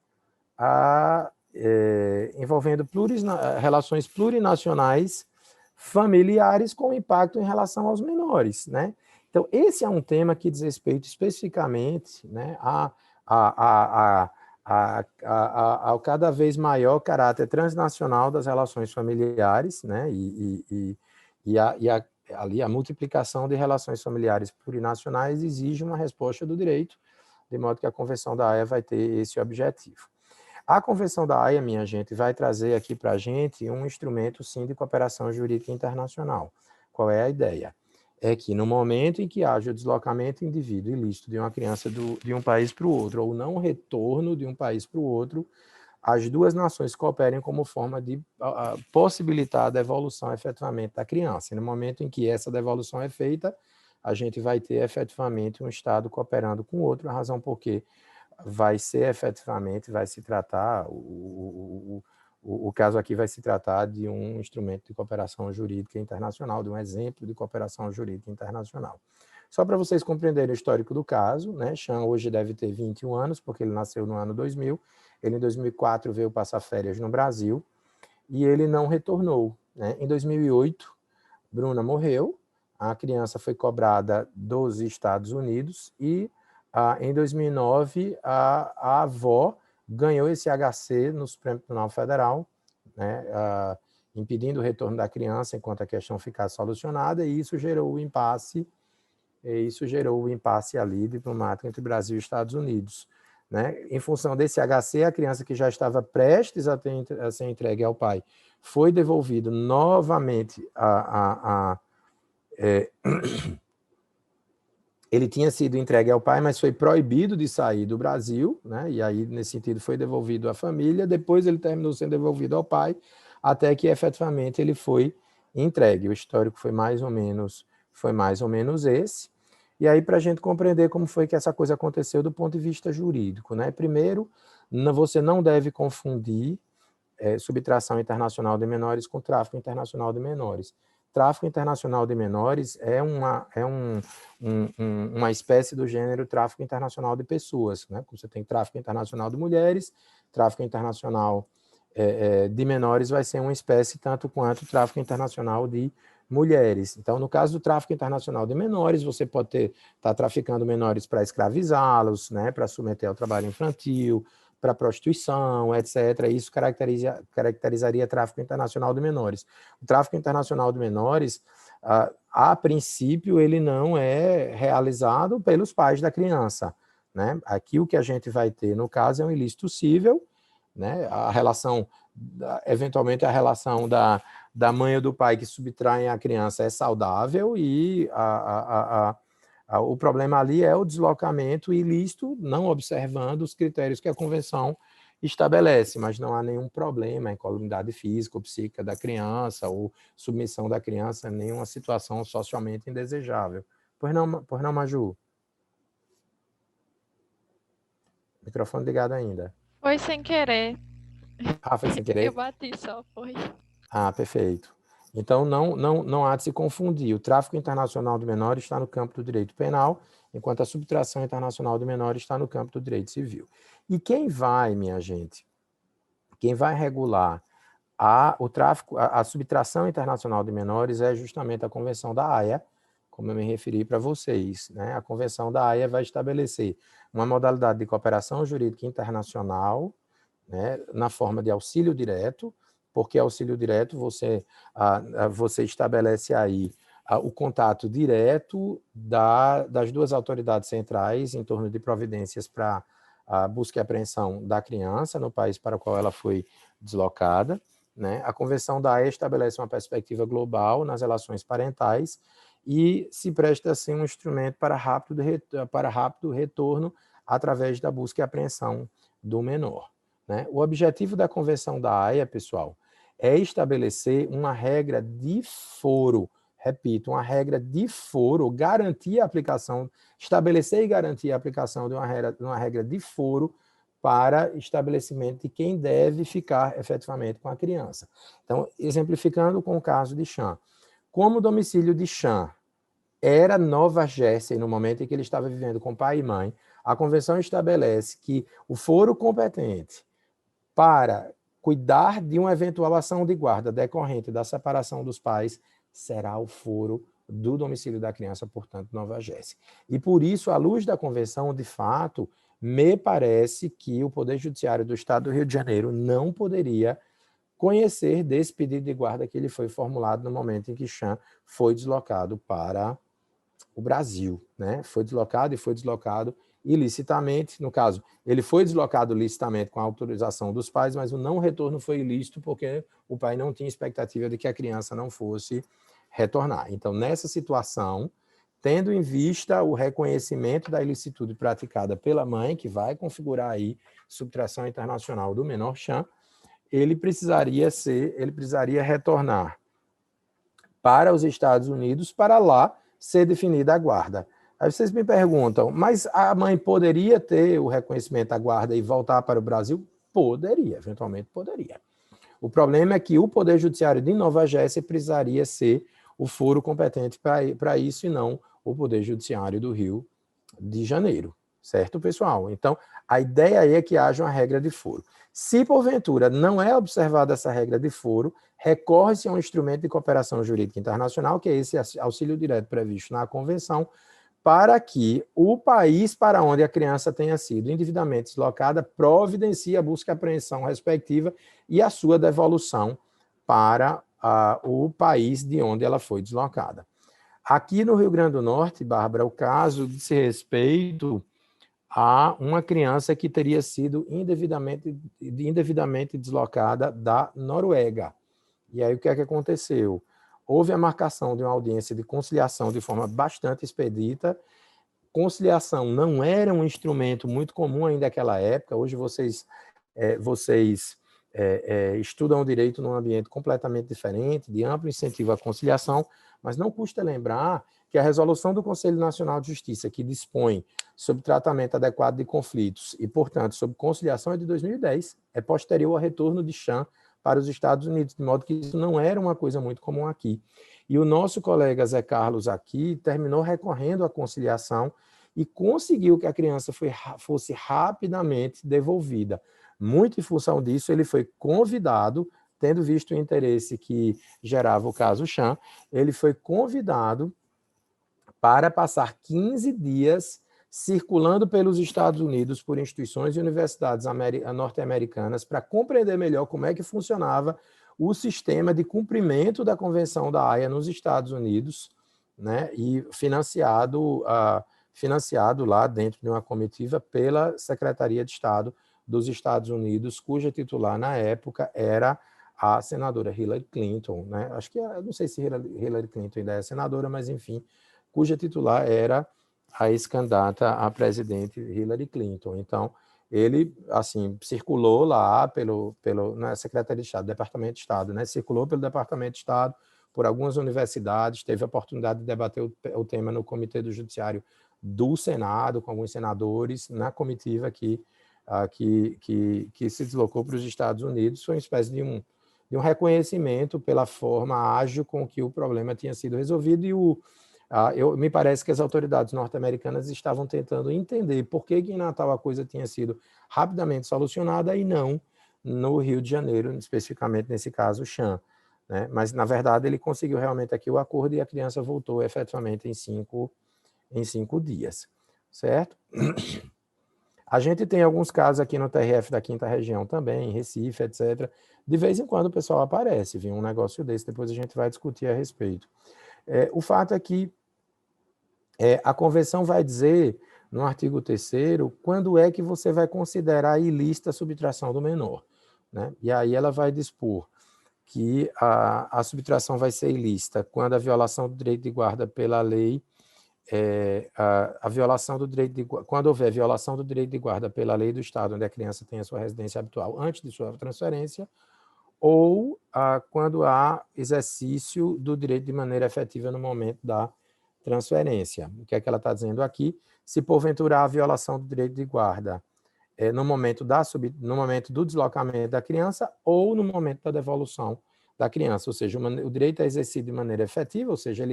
envolvendo relações plurinacionais familiares com impacto em relação aos menores, né? Então, esse é um tema que diz respeito especificamente, né, ao cada vez maior caráter transnacional das relações familiares, né, ali a multiplicação de relações familiares plurinacionais exige uma resposta do direito, de modo que a Convenção da Haia vai ter esse objetivo. A Convenção da Haia, minha gente, vai trazer aqui para a gente um instrumento, sim, de cooperação jurídica internacional. Qual é a ideia? É que no momento em que haja o deslocamento indivíduo ilícito de uma criança de um país para o outro, ou não retorno de um país para o outro, as duas nações cooperem como forma de possibilitar a devolução efetivamente da criança. E no momento em que essa devolução é feita, a gente vai ter efetivamente um Estado cooperando com o outro, a razão por que vai se tratar, o caso aqui vai se tratar de um instrumento de cooperação jurídica internacional, de um exemplo de cooperação jurídica internacional. Só para vocês compreenderem o histórico do caso, né? Chan hoje deve ter 21 anos, porque ele nasceu no ano 2000, ele em 2004 veio passar férias no Brasil, e ele não retornou, né? Em 2008, Bruna morreu, a criança foi cobrada dos Estados Unidos, e em 2009, a avó ganhou esse HC no Supremo Tribunal Federal, né, impedindo o retorno da criança enquanto a questão ficasse solucionada, e isso gerou o impasse ali diplomático entre Brasil e Estados Unidos, né? Em função desse HC, a criança que já estava prestes a ser entregue ao pai foi devolvido novamente ele tinha sido entregue ao pai, mas foi proibido de sair do Brasil, né? E aí, nesse sentido, foi devolvido à família. Depois ele terminou sendo devolvido ao pai, até que efetivamente ele foi entregue. O histórico foi mais ou menos esse. E aí, para a gente compreender como foi que essa coisa aconteceu do ponto de vista jurídico, né? Primeiro, você não deve confundir subtração internacional de menores com tráfico internacional de menores. Tráfico internacional de menores é uma espécie do gênero tráfico internacional de pessoas, né? Você tem tráfico internacional de mulheres, tráfico internacional de menores vai ser uma espécie tanto quanto tráfico internacional de mulheres. Então, no caso do tráfico internacional de menores, você pode estar traficando menores para escravizá-los, né? Para submeter ao trabalho infantil, para prostituição, etc. Isso caracterizaria tráfico internacional de menores. O tráfico internacional de menores, a princípio, ele não é realizado pelos pais da criança, né? Aqui o que a gente vai ter, no caso, é um ilícito cível, né? A relação, eventualmente a relação da mãe ou do pai que subtraem a criança é saudável e o problema ali é o deslocamento ilícito, não observando os critérios que a Convenção estabelece, mas não há nenhum problema em incolumidade física ou psíquica da criança ou submissão da criança a nenhuma situação socialmente indesejável. Pois não, Maju? Microfone ligado ainda. Foi sem querer. Foi sem querer? Eu bati só, foi. Perfeito. Então, não há de se confundir. O tráfico internacional de menores está no campo do direito penal, enquanto a subtração internacional de menores está no campo do direito civil. E quem vai, minha gente, quem vai regular o tráfico, a subtração internacional de menores é justamente a Convenção da Haia, como eu me referi para vocês, né? A Convenção da Haia vai estabelecer uma modalidade de cooperação jurídica internacional, né, na forma de auxílio direto, porque auxílio direto você estabelece aí o contato direto das duas autoridades centrais em torno de providências para a busca e apreensão da criança no país para o qual ela foi deslocada, né? A Convenção da Haia estabelece uma perspectiva global nas relações parentais e se presta assim um instrumento para rápido retorno através da busca e apreensão do menor, né? O objetivo da Convenção da Haia, pessoal, é estabelecer uma regra de foro, repito, uma regra de foro, garantir a aplicação, estabelecer e garantir a aplicação de uma regra de foro para estabelecimento de quem deve ficar efetivamente com a criança. Então, exemplificando com o caso de Chan. Como o domicílio de Chan era Nova Jersey no momento em que ele estava vivendo com pai e mãe, a Convenção estabelece que o foro competente para cuidar de uma eventual ação de guarda decorrente da separação dos pais será o foro do domicílio da criança, portanto, Nova Jersey. E por isso, à luz da Convenção, de fato, me parece que o Poder Judiciário do Estado do Rio de Janeiro não poderia conhecer desse pedido de guarda que ele foi formulado no momento em que Chan foi deslocado para o Brasil, né? Foi deslocado ilicitamente, no caso, ele foi deslocado licitamente com a autorização dos pais, mas o não retorno foi ilícito porque o pai não tinha expectativa de que a criança não fosse retornar. Então, nessa situação, tendo em vista o reconhecimento da ilicitude praticada pela mãe, que vai configurar aí subtração internacional do menor Chan, ele precisaria retornar para os Estados Unidos, para lá ser definida a guarda. Aí vocês me perguntam, mas a mãe poderia ter o reconhecimento da guarda e voltar para o Brasil? Poderia, eventualmente poderia. O problema é que o Poder Judiciário de Nova Jersey precisaria ser o foro competente para isso e não o Poder Judiciário do Rio de Janeiro. Certo, pessoal? Então, a ideia aí é que haja uma regra de foro. Se, porventura, não é observada essa regra de foro, recorre-se a um instrumento de cooperação jurídica internacional, que é esse auxílio direto previsto na Convenção, para que o país para onde a criança tenha sido indevidamente deslocada providencie a busca e apreensão respectiva e a sua devolução para o país de onde ela foi deslocada. Aqui no Rio Grande do Norte, Bárbara, o caso diz respeito a uma criança que teria sido indevidamente deslocada da Noruega. E aí o que é que aconteceu? Houve a marcação de uma audiência de conciliação de forma bastante expedita. Conciliação não era um instrumento muito comum ainda naquela época. Hoje vocês estudam o direito num ambiente completamente diferente, de amplo incentivo à conciliação, mas não custa lembrar que a resolução do Conselho Nacional de Justiça, que dispõe sobre tratamento adequado de conflitos e, portanto, sobre conciliação, é de 2010, é posterior ao retorno de Chan para os Estados Unidos, de modo que isso não era uma coisa muito comum aqui. E o nosso colega Zé Carlos aqui terminou recorrendo à conciliação e conseguiu que a criança fosse rapidamente devolvida. Muito em função disso, ele foi convidado, tendo visto o interesse que gerava o caso Chan, ele foi convidado para passar 15 dias circulando pelos Estados Unidos por instituições e universidades norte-americanas para compreender melhor como é que funcionava o sistema de cumprimento da Convenção da Haia nos Estados Unidos, né, e financiado lá dentro de uma comitiva pela Secretaria de Estado dos Estados Unidos, cuja titular na época era a senadora Hillary Clinton, né? Acho que, não sei se Hillary Clinton ainda é senadora, mas enfim, cuja titular era a ex-candidata a presidente Hillary Clinton. Então, ele, assim, circulou lá na Secretaria de Estado, Departamento de Estado, né? Circulou pelo Departamento de Estado, por algumas universidades, teve a oportunidade de debater o tema no Comitê do Judiciário do Senado, com alguns senadores, na comitiva que se deslocou para os Estados Unidos. Foi uma espécie de um reconhecimento pela forma ágil com que o problema tinha sido resolvido e me parece que as autoridades norte-americanas estavam tentando entender por que em Natal a coisa tinha sido rapidamente solucionada e não no Rio de Janeiro, especificamente nesse caso Chan. né? Mas, na verdade, ele conseguiu realmente aqui o acordo e a criança voltou efetivamente em 5 dias, certo? A gente tem alguns casos aqui no TRF da 5ª Região também, em Recife, etc. De vez em quando o pessoal aparece, viu, um negócio desse, depois a gente vai discutir a respeito. O fato é que a convenção vai dizer, no artigo 3º, quando é que você vai considerar ilícita a subtração do menor, né? E aí ela vai dispor que a subtração vai ser ilícita quando a violação do direito de guarda pela lei, a violação do direito de, quando houver violação do direito de guarda pela lei do estado onde a criança tem a sua residência habitual antes de sua transferência, ou quando há exercício do direito de maneira efetiva no momento da transferência. O que é que ela está dizendo aqui? Se porventura há violação do direito de guarda no momento do deslocamento da criança ou no momento da devolução da criança, ou seja, o direito é exercido de maneira efetiva, ou seja,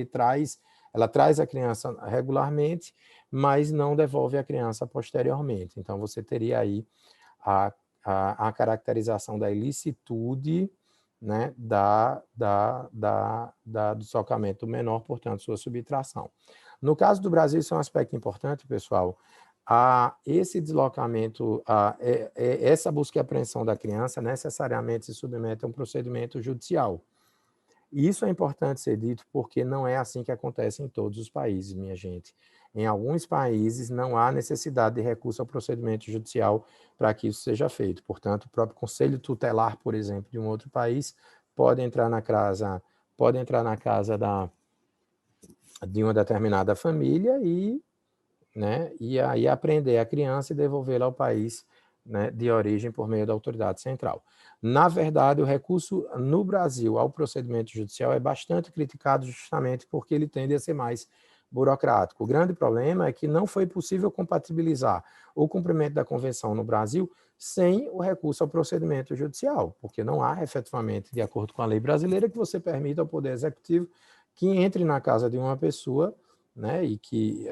ela traz a criança regularmente, mas não devolve a criança posteriormente. Então, você teria aí a caracterização da ilicitude, né, do deslocamento menor, portanto, sua subtração. No caso do Brasil, isso é um aspecto importante, pessoal. Esse deslocamento, essa busca e apreensão da criança necessariamente se submete a um procedimento judicial. E isso é importante ser dito porque não é assim que acontece em todos os países, minha gente. Em alguns países não há necessidade de recurso ao procedimento judicial para que isso seja feito. Portanto, o próprio conselho tutelar, por exemplo, de um outro país pode entrar na casa de uma determinada família e aí apreender a criança e devolvê-la ao país, né, de origem por meio da autoridade central. Na verdade, o recurso no Brasil ao procedimento judicial é bastante criticado justamente porque ele tende a ser mais burocrático. O grande problema é que não foi possível compatibilizar o cumprimento da convenção no Brasil sem o recurso ao procedimento judicial, porque não há efetivamente, de acordo com a lei brasileira, que você permita ao Poder Executivo que entre na casa de uma pessoa, né, e que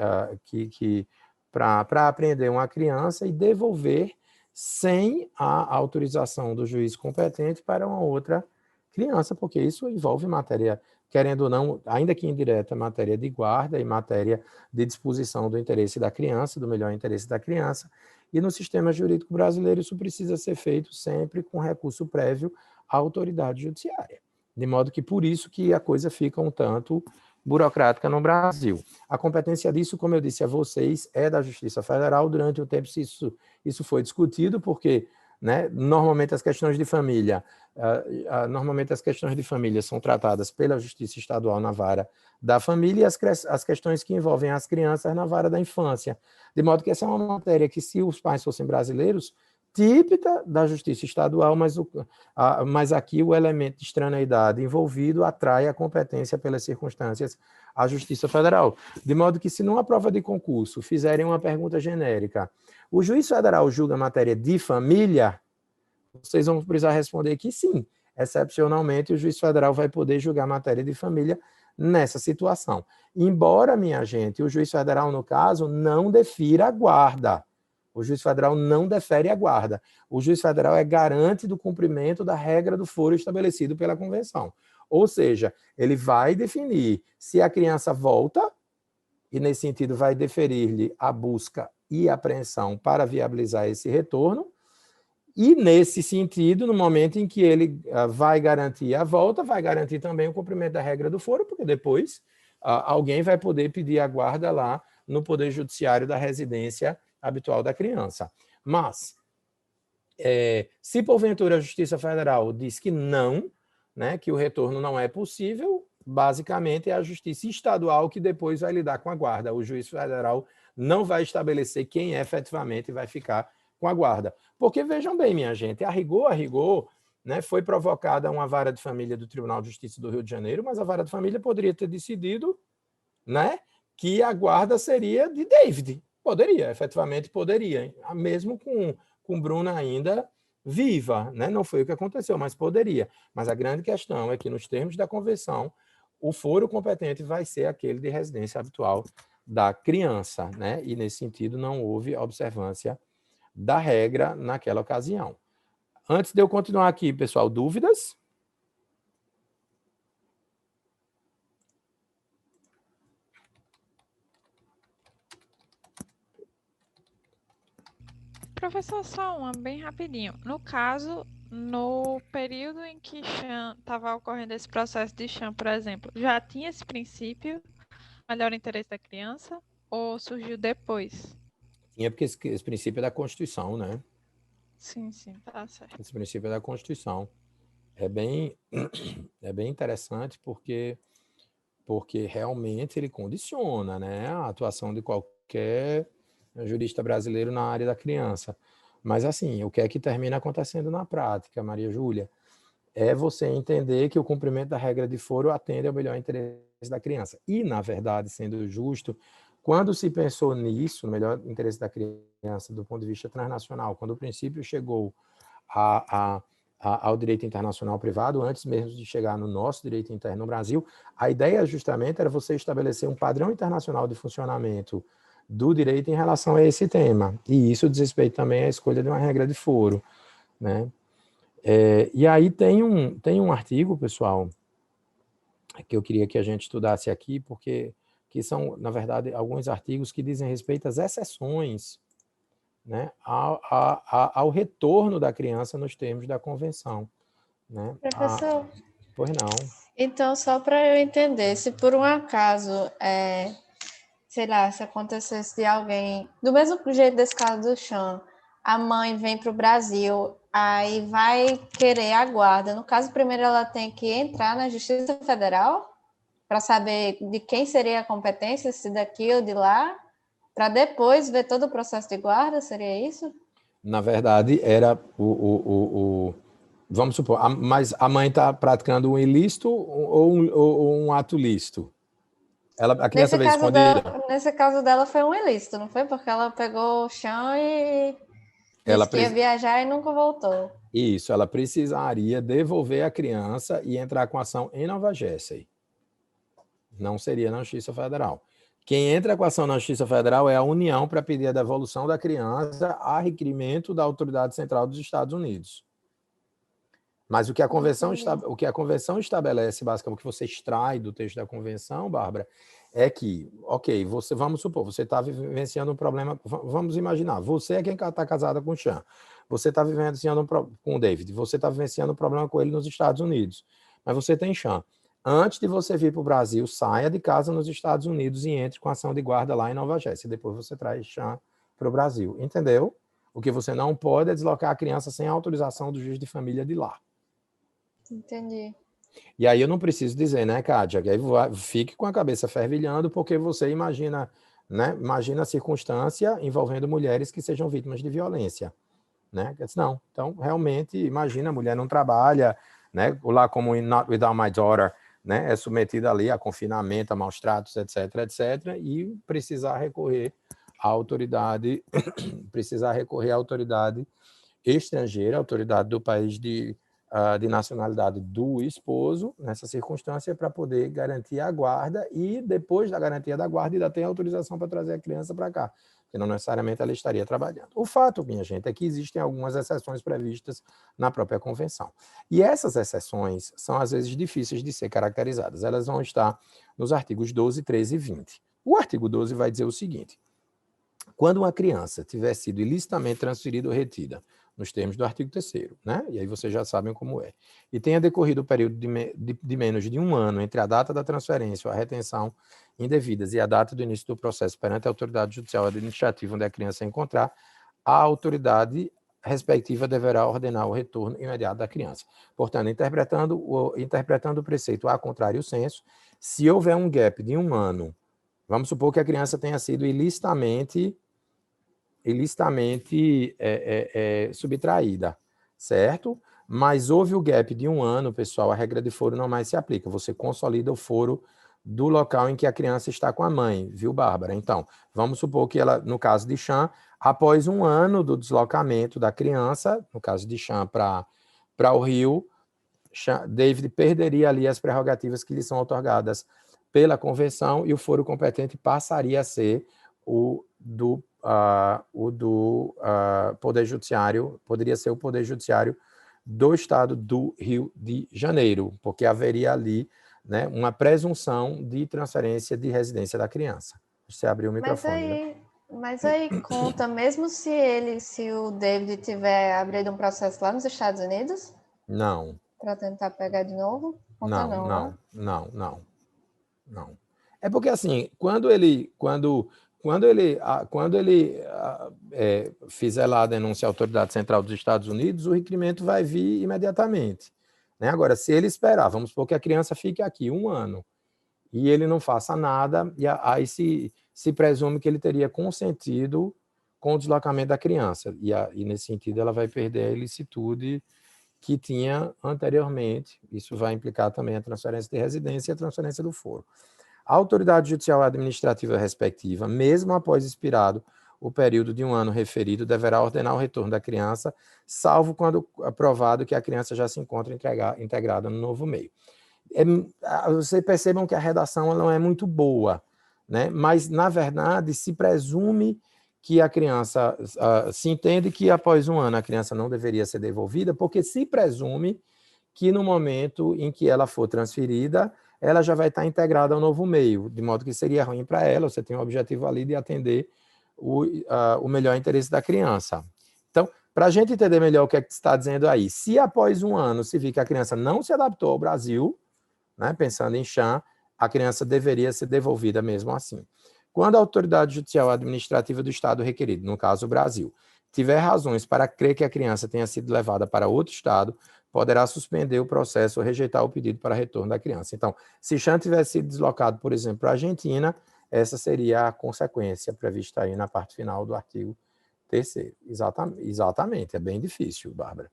para apreender uma criança e devolver sem a autorização do juiz competente para uma outra criança, porque isso envolve matéria, querendo ou não, ainda que indireta, matéria de guarda e matéria de disposição do interesse da criança, do melhor interesse da criança, e no sistema jurídico brasileiro isso precisa ser feito sempre com recurso prévio à autoridade judiciária. De modo que por isso que a coisa fica um tanto burocrática no Brasil. A competência disso, como eu disse a vocês, é da Justiça Federal. Durante um tempo isso foi discutido, porque, né, normalmente as questões de família são tratadas pela Justiça Estadual na vara da família e as questões que envolvem as crianças na vara da infância. De modo que essa é uma matéria que, se os pais fossem brasileiros, típica da Justiça Estadual, mas aqui o elemento de extraneidade envolvido atrai a competência pelas circunstâncias à Justiça Federal. De modo que, se numa prova de concurso fizerem uma pergunta genérica, o juiz federal julga matéria de família, vocês vão precisar responder que sim, excepcionalmente o juiz federal vai poder julgar matéria de família nessa situação. Embora, minha gente, o juiz federal, no caso, não defira a guarda. O juiz federal não defere a guarda. O juiz federal é garante do cumprimento da regra do foro estabelecido pela convenção. Ou seja, ele vai definir se a criança volta, e nesse sentido vai deferir-lhe a busca e apreensão para viabilizar esse retorno, e nesse sentido, no momento em que ele vai garantir a volta, vai garantir também o cumprimento da regra do foro, porque depois alguém vai poder pedir a guarda lá no Poder Judiciário da residência habitual da criança. Mas, se porventura a Justiça Federal diz que não, né, que o retorno não é possível, basicamente é a Justiça Estadual que depois vai lidar com a guarda. O juiz federal não vai estabelecer quem efetivamente vai ficar com a guarda. Porque, vejam bem, minha gente, a rigor, né, foi provocada uma vara de família do Tribunal de Justiça do Rio de Janeiro, mas a vara de família poderia ter decidido, né, que a guarda seria de David. Poderia, efetivamente poderia, mesmo com Bruna ainda viva, né? Não foi o que aconteceu, mas poderia. Mas a grande questão é que, nos termos da convenção, o foro competente vai ser aquele de residência habitual da criança, né? E, nesse sentido, não houve observância da regra naquela ocasião. Antes de eu continuar aqui, pessoal, dúvidas? Professor, só uma bem rapidinho. No caso, no período em que estava ocorrendo esse processo de Chan, por exemplo, já tinha esse princípio, melhor interesse da criança, ou surgiu depois? Tinha porque esse princípio é da Constituição, né? Sim, tá certo. Esse princípio é da Constituição. É bem, é bem interessante porque realmente ele condiciona, né, a atuação de qualquer jurista brasileiro na área da criança. Mas, assim, o que é que termina acontecendo na prática, Maria Júlia? É você entender que o cumprimento da regra de foro atende ao melhor interesse da criança. E, na verdade, sendo justo, quando se pensou nisso, no melhor interesse da criança do ponto de vista transnacional, quando o princípio chegou ao direito internacional privado, antes mesmo de chegar no nosso direito interno no Brasil, a ideia justamente era você estabelecer um padrão internacional de funcionamento do direito em relação a esse tema. E isso diz respeito também à escolha de uma regra de foro, né? E aí tem um artigo, pessoal, que eu queria que a gente estudasse aqui, porque que são, na verdade, alguns artigos que dizem respeito às exceções, né, ao retorno da criança nos termos da convenção, né? Professor, Pois não. então, só para eu entender, se por um acaso, sei lá, se acontecesse de alguém, do mesmo jeito desse caso do Chan, a mãe vem para o Brasil, aí vai querer a guarda. No caso, primeiro ela tem que entrar na Justiça Federal para saber de quem seria a competência, se daqui ou de lá, para depois ver todo o processo de guarda, seria isso? Na verdade, era vamos supor, mas a mãe está praticando um ilícito ou um ato lícito? A criança veio escondida? Nesse caso dela foi um ilícito, não foi? Porque ela pegou o chão e disse que ia viajar e nunca voltou. Isso, ela precisaria devolver a criança e entrar com ação em Nova Jersey. Não seria na Justiça Federal. Quem entra com ação na Justiça Federal é a União para pedir a devolução da criança a requerimento da Autoridade Central dos Estados Unidos. Mas o que a convenção estabelece, basicamente, o que você extrai do texto da convenção, Bárbara, é que, ok, vamos supor, você está vivenciando um problema, vamos imaginar, você é quem está casada com o Chan, você está vivenciando com o David, você está vivenciando um problema com ele nos Estados Unidos, mas você tem Chan. Antes de você vir para o Brasil, saia de casa nos Estados Unidos e entre com ação de guarda lá em Nova Jersey. Depois você traz Chan para o Brasil. Entendeu? O que você não pode é deslocar a criança sem a autorização do juiz de família de lá. Entendi. E aí eu não preciso dizer, né, Kátia? Que aí fique com a cabeça fervilhando, porque você imagina, né? Imagina a circunstância envolvendo mulheres que sejam vítimas de violência, né? Não. Então, realmente, imagina, a mulher não trabalha, né? Lá como em Not Without My Daughter, né? É submetida ali a confinamento, a maus tratos, etc., etc., e precisar recorrer à autoridade, estrangeira, autoridade do país de nacionalidade do esposo, nessa circunstância, para poder garantir a guarda e, depois da garantia da guarda, ainda tem autorização para trazer a criança para cá, porque não necessariamente ela estaria trabalhando. O fato, minha gente, é que existem algumas exceções previstas na própria convenção. E essas exceções são, às vezes, difíceis de ser caracterizadas. Elas vão estar nos artigos 12, 13 e 20. O artigo 12 vai dizer o seguinte: quando uma criança tiver sido ilicitamente transferida ou retida, nos termos do artigo 3º, né? E aí vocês já sabem como é, e tenha decorrido o período de menos de 1 ano entre a data da transferência ou a retenção indevidas e a data do início do processo perante a autoridade judicial ou administrativa onde a criança encontrar, a autoridade respectiva deverá ordenar o retorno imediato da criança. Portanto, interpretando o preceito a contrário senso, se houver um gap de 1 ano, vamos supor que a criança tenha sido ilicitamente subtraída, certo? Mas houve o gap de 1 ano, pessoal, a regra de foro não mais se aplica. Você consolida o foro do local em que a criança está com a mãe, viu, Bárbara? Então, vamos supor que ela, no caso de Chan, após 1 ano do deslocamento da criança, no caso de Chan para o Rio, David perderia ali as prerrogativas que lhe são otorgadas pela convenção e o foro competente passaria a ser o do Poder Judiciário, poderia ser o Poder Judiciário do Estado do Rio de Janeiro, porque haveria ali, né, uma presunção de transferência de residência da criança. Você abriu o microfone. Mas aí conta, mesmo se o David tiver abrido um processo lá nos Estados Unidos Não, para tentar pegar de novo, conta não, né? não. É porque assim, quando ele fizer lá a denúncia à autoridade central dos Estados Unidos, o requerimento vai vir imediatamente, né? Agora, se ele esperar, vamos supor que a criança fique aqui 1 ano e ele não faça nada, e aí se presume que ele teria consentido com o deslocamento da criança, e nesse sentido ela vai perder a ilicitude que tinha anteriormente. Isso vai implicar também a transferência de residência e a transferência do foro. A autoridade judicial administrativa respectiva, mesmo após expirado o período de 1 ano referido, deverá ordenar o retorno da criança, salvo quando provado que a criança já se encontra integrada no novo meio. Vocês percebam que a redação ela não é muito boa, né? Mas, na verdade, se presume que a criança se entende que após 1 ano a criança não deveria ser devolvida, porque se presume que no momento em que ela for transferida, ela já vai estar integrada ao novo meio, de modo que seria ruim para ela, você tem o objetivo ali de atender o melhor interesse da criança. Então, para a gente entender melhor o que é que está dizendo aí, se após 1 ano se vir que a criança não se adaptou ao Brasil, né, pensando em Chan, a criança deveria ser devolvida mesmo assim. Quando a autoridade judicial administrativa do Estado requerido, no caso o Brasil, tiver razões para crer que a criança tenha sido levada para outro Estado, poderá suspender o processo ou rejeitar o pedido para retorno da criança. Então, se Chan tivesse sido deslocado, por exemplo, para a Argentina, essa seria a consequência prevista aí na parte final do artigo 3º. Exatamente, é bem difícil, Bárbara.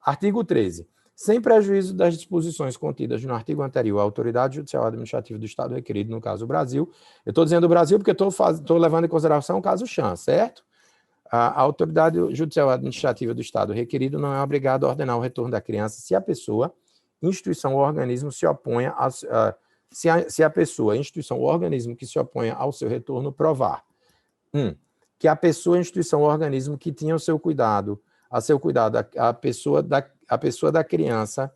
Artigo 13. Sem prejuízo das disposições contidas no artigo anterior, a autoridade judicial administrativa do Estado requerido, no caso o Brasil, eu estou dizendo o Brasil porque estou levando em consideração o caso Chan, certo? A autoridade judicial administrativa do Estado requerido não é obrigada a ordenar o retorno da criança se a pessoa, instituição ou organismo se oponha se a pessoa, instituição ou organismo que se oponha ao seu retorno provar que a pessoa, instituição ou organismo que tinha a seu cuidado a pessoa da criança,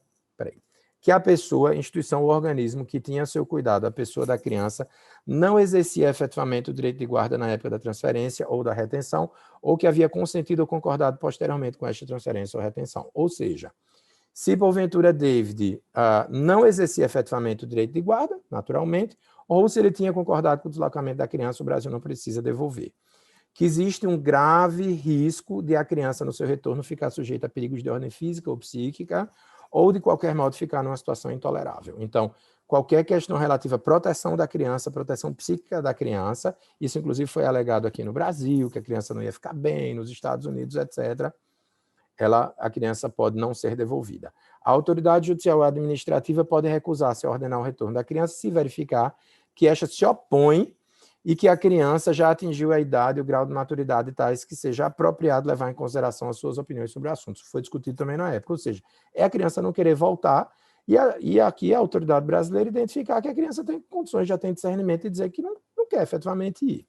que a pessoa, instituição ou organismo que tinha a seu cuidado a pessoa da criança não exercia efetivamente o direito de guarda na época da transferência ou da retenção, ou que havia consentido ou concordado posteriormente com esta transferência ou retenção. Ou seja, se porventura David não exercia efetivamente o direito de guarda, naturalmente, ou se ele tinha concordado com o deslocamento da criança, o Brasil não precisa devolver. Que existe um grave risco de a criança, no seu retorno, ficar sujeita a perigos de ordem física ou psíquica, ou de qualquer modo ficar numa situação intolerável. Então, qualquer questão relativa à proteção da criança, proteção psíquica da criança, isso inclusive foi alegado aqui no Brasil, que a criança não ia ficar bem, nos Estados Unidos, etc., a criança pode não ser devolvida. A autoridade judicial administrativa pode recusar-se a ordenar o retorno da criança se verificar que esta se opõe e que a criança já atingiu a idade e o grau de maturidade tais que seja apropriado levar em consideração as suas opiniões sobre o assunto. Isso foi discutido também na época, ou seja, é a criança não querer voltar e aqui a autoridade brasileira identificar que a criança tem condições, já tem discernimento e dizer que não quer efetivamente ir.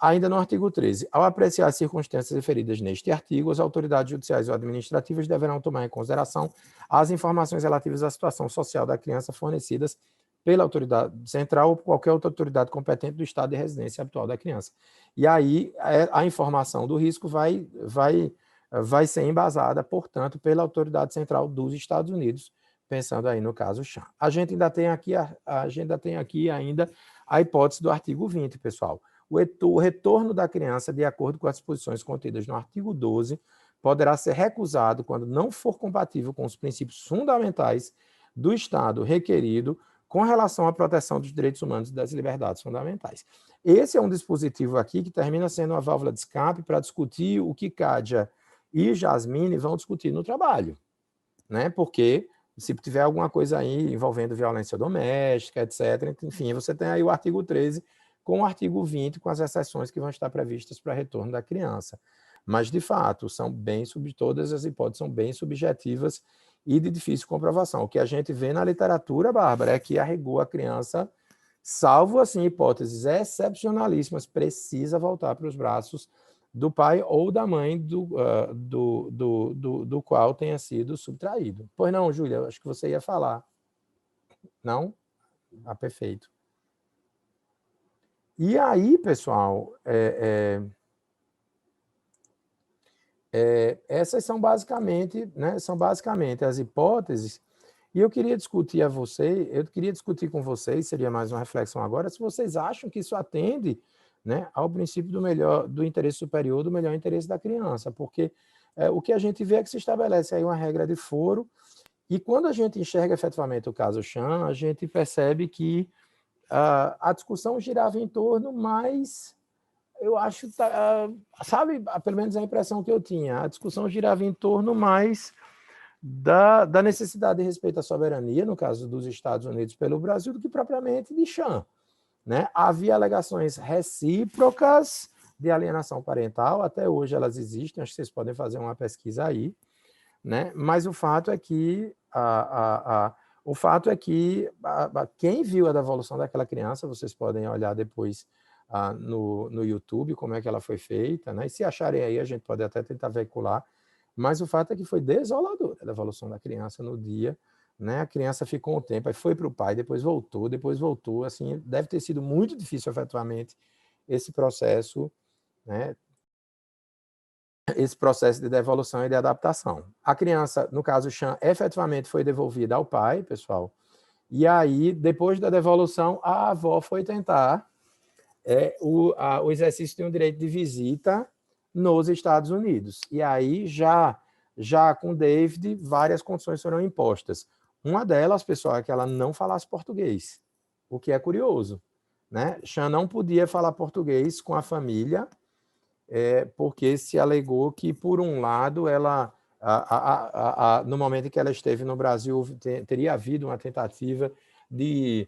Ainda no artigo 13, ao apreciar as circunstâncias referidas neste artigo, as autoridades judiciais ou administrativas deverão tomar em consideração as informações relativas à situação social da criança fornecidas pela autoridade central ou por qualquer outra autoridade competente do estado de residência habitual da criança. E aí a informação do risco vai ser embasada, portanto, pela autoridade central dos Estados Unidos, pensando aí no caso Chan. A gente ainda tem aqui ainda a hipótese do artigo 20, pessoal. O retorno da criança, de acordo com as disposições contidas no artigo 12, poderá ser recusado quando não for compatível com os princípios fundamentais do Estado requerido com relação à proteção dos direitos humanos e das liberdades fundamentais. Esse é um dispositivo aqui que termina sendo uma válvula de escape para discutir o que Kádia e Jasmine vão discutir no trabalho, né? Porque se tiver alguma coisa aí envolvendo violência doméstica, etc., enfim, você tem aí o artigo 13 com o artigo 20, com as exceções que vão estar previstas para retorno da criança. Mas, de fato, todas as hipóteses são bem subjetivas e de difícil comprovação. O que a gente vê na literatura, Bárbara, é que a rigor a criança, salvo assim hipóteses excepcionalíssimas, precisa voltar para os braços do pai ou da mãe do qual tenha sido subtraído. Pois não, Júlia, acho que você ia falar. Não? Perfeito. E aí, pessoal, essas são basicamente, né, as hipóteses. E eu queria discutir com vocês, seria mais uma reflexão agora, se vocês acham que isso atende, né, ao princípio do interesse superior, do melhor interesse da criança, porque o que a gente vê é que se estabelece aí uma regra de foro, e quando a gente enxerga efetivamente o caso Chan, a gente percebe que a discussão girava em torno mais, eu acho, sabe, pelo menos a impressão que eu tinha, a discussão girava em torno mais da necessidade de respeito à soberania, no caso dos Estados Unidos pelo Brasil, do que propriamente de Chan, né? Havia alegações recíprocas de alienação parental, até hoje elas existem, acho que vocês podem fazer uma pesquisa aí, né? Mas o fato é que quem viu a devolução daquela criança, vocês podem olhar depois no YouTube como é que ela foi feita, né? E se acharem aí, a gente pode até tentar veicular. Mas o fato é que foi desolador a devolução da criança no dia, né? A criança ficou um tempo, aí foi para o pai, depois voltou, assim, deve ter sido muito difícil efetivamente esse processo, né? Esse processo de devolução e de adaptação. A criança, no caso Chan, efetivamente foi devolvida ao pai, pessoal, e aí, depois da devolução, a avó foi tentar o exercício de um direito de visita nos Estados Unidos. E aí, já com David, várias condições foram impostas. Uma delas, pessoal, é que ela não falasse português, o que é curioso, né? Chan não podia falar português com a família, porque se alegou que, por um lado, ela, no momento em que ela esteve no Brasil, teria havido uma tentativa de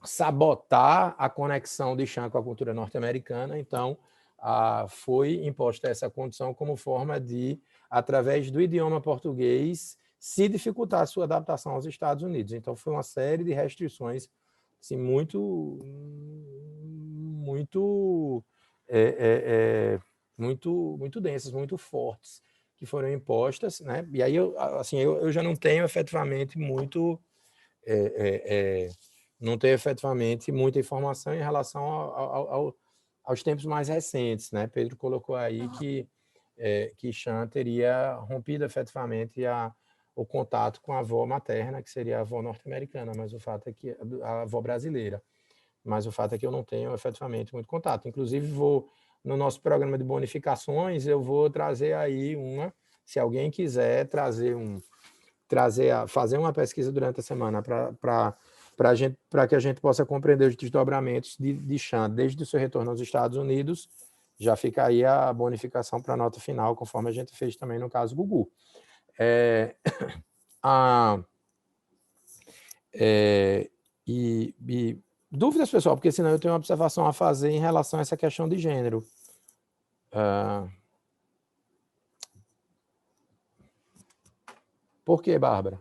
sabotar a conexão de Chan com a cultura norte-americana, então foi imposta essa condição como forma de, através do idioma português, se dificultar a sua adaptação aos Estados Unidos. Então, foi uma série de restrições assim, muito densas, muito fortes, que foram impostas, né? E aí eu já não tenho efetivamente muita informação em relação aos tempos mais recentes, né? Pedro colocou aí que Chan teria rompido efetivamente o contato com a avó materna, que seria a avó norte-americana, mas o fato é que a avó brasileira. Mas o fato é que eu não tenho efetivamente muito contato. Inclusive, no nosso programa de bonificações, eu vou trazer aí se alguém quiser fazer uma pesquisa durante a semana para que a gente possa compreender os desdobramentos de Chan desde o seu retorno aos Estados Unidos, já fica aí a bonificação para a nota final, conforme a gente fez também no caso Gugu. Dúvidas, pessoal, porque senão eu tenho uma observação a fazer em relação a essa questão de gênero. Por que, Bárbara?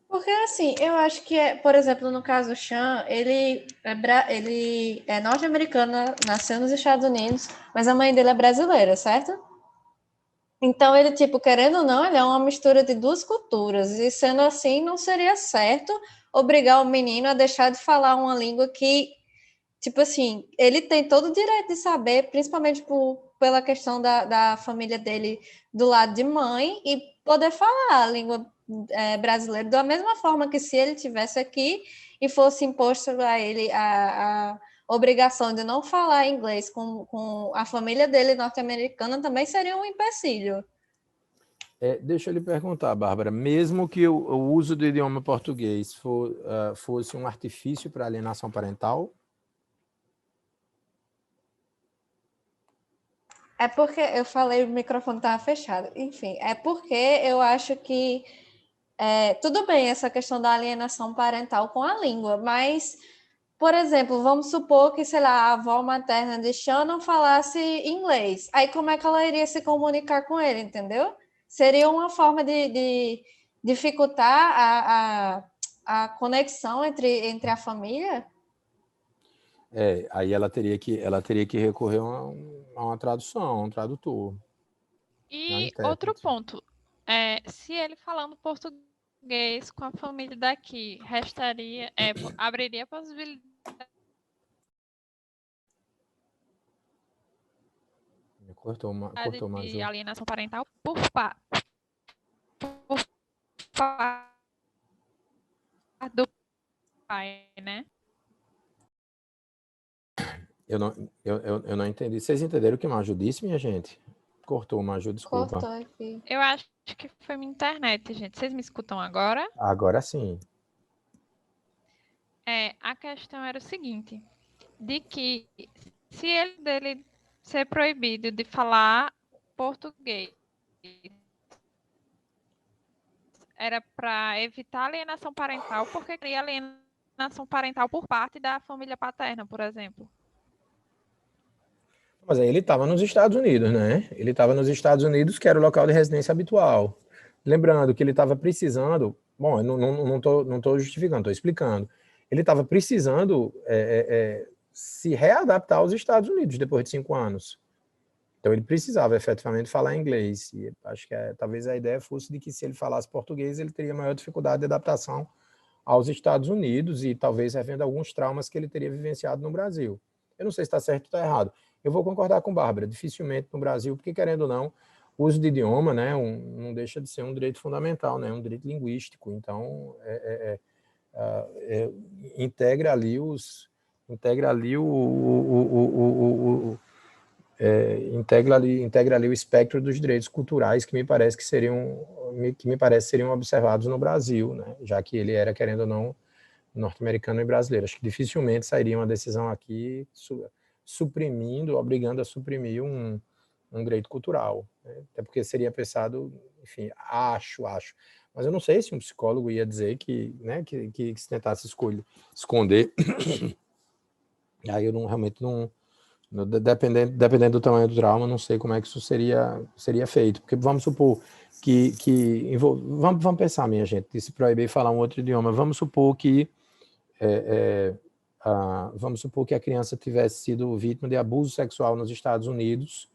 Porque, assim, eu acho que, por exemplo, no caso do Chan, ele é norte-americano, nasceu nos Estados Unidos, mas a mãe dele é brasileira, certo? Então, ele, tipo, querendo ou não, ele é uma mistura de duas culturas, e sendo assim, não seria certo obrigar o menino a deixar de falar uma língua que, tipo assim, ele tem todo o direito de saber, principalmente pela questão da família dele do lado de mãe, e poder falar a língua brasileira da mesma forma que se ele tivesse aqui e fosse imposto a ele a obrigação de não falar inglês com a família dele norte-americana, também seria um empecilho. Deixa eu lhe perguntar, Bárbara, mesmo que o uso do idioma português fosse um artifício para alienação parental? É porque eu falei, o microfone estava fechado. Enfim, é porque eu acho que tudo bem essa questão da alienação parental com a língua, mas, por exemplo, vamos supor que, sei lá, a avó materna de Chan não falasse inglês. Aí como é que ela iria se comunicar com ele, entendeu? Seria uma forma de dificultar a conexão entre a família? Aí ela teria que recorrer a uma tradução, a um tradutor. E outro ponto, se ele falando português português com a família daqui, abriria a possibilidade Cortou, de Maju. alienação parental por parte do pai, né? Eu não entendi. Vocês entenderam o que Maju disse, minha gente? Cortou, Maju, desculpa. Cortou aqui. Eu acho que foi minha internet, gente. Vocês me escutam agora? Agora sim. A questão era o seguinte, de que se dele ser proibido de falar português, era para evitar alienação parental, porque cria alienação parental por parte da família paterna, por exemplo. Mas aí ele estava nos Estados Unidos, né? Ele estava nos Estados Unidos, que era o local de residência habitual. Lembrando que ele estava precisando... Bom, eu não tô justificando, estou explicando. Ele estava precisando se readaptar aos Estados Unidos depois de 5 anos. Então ele precisava efetivamente falar inglês. E acho que talvez a ideia fosse de que se ele falasse português, ele teria maior dificuldade de adaptação aos Estados Unidos e talvez revendo alguns traumas que ele teria vivenciado no Brasil. Eu não sei se está certo ou está errado. Eu vou concordar com Bárbara, dificilmente no Brasil, porque querendo ou não, o uso de idioma, né, não deixa de ser um direito fundamental, né, um direito linguístico. Então, integra ali o espectro dos direitos culturais que me parece seriam observados no Brasil, né, já que ele era, querendo ou não, norte-americano e brasileiro. Acho que dificilmente sairia uma decisão aqui obrigando a suprimir um direito cultural, né? Até porque seria pensado, enfim, acho, mas eu não sei se um psicólogo ia dizer que, né, que se tentasse esconder, aí eu realmente não, dependendo do tamanho do trauma, não sei como é que isso seria feito, porque vamos supor vamos pensar, minha gente, de se proibir falar um outro idioma, vamos supor que a criança tivesse sido vítima de abuso sexual nos Estados Unidos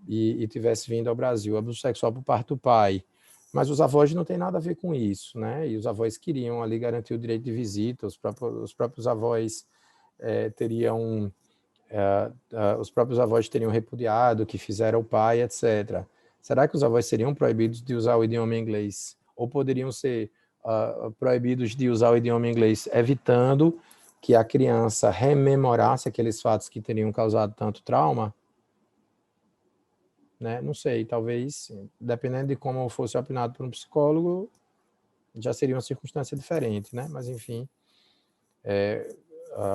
e tivesse vindo ao Brasil, abuso sexual por parte do pai. Mas os avós não têm nada a ver com isso, né? E os avós queriam ali garantir o direito de visita, os próprios avós teriam repudiado o que fizeram o pai, etc. Será que os avós seriam proibidos de usar o idioma inglês? Ou poderiam ser proibidos de usar o idioma inglês, evitando que a criança rememorasse aqueles fatos que teriam causado tanto trauma? Né? Não sei, talvez, dependendo de como fosse opinado por um psicólogo, já seria uma circunstância diferente, né? Mas, enfim,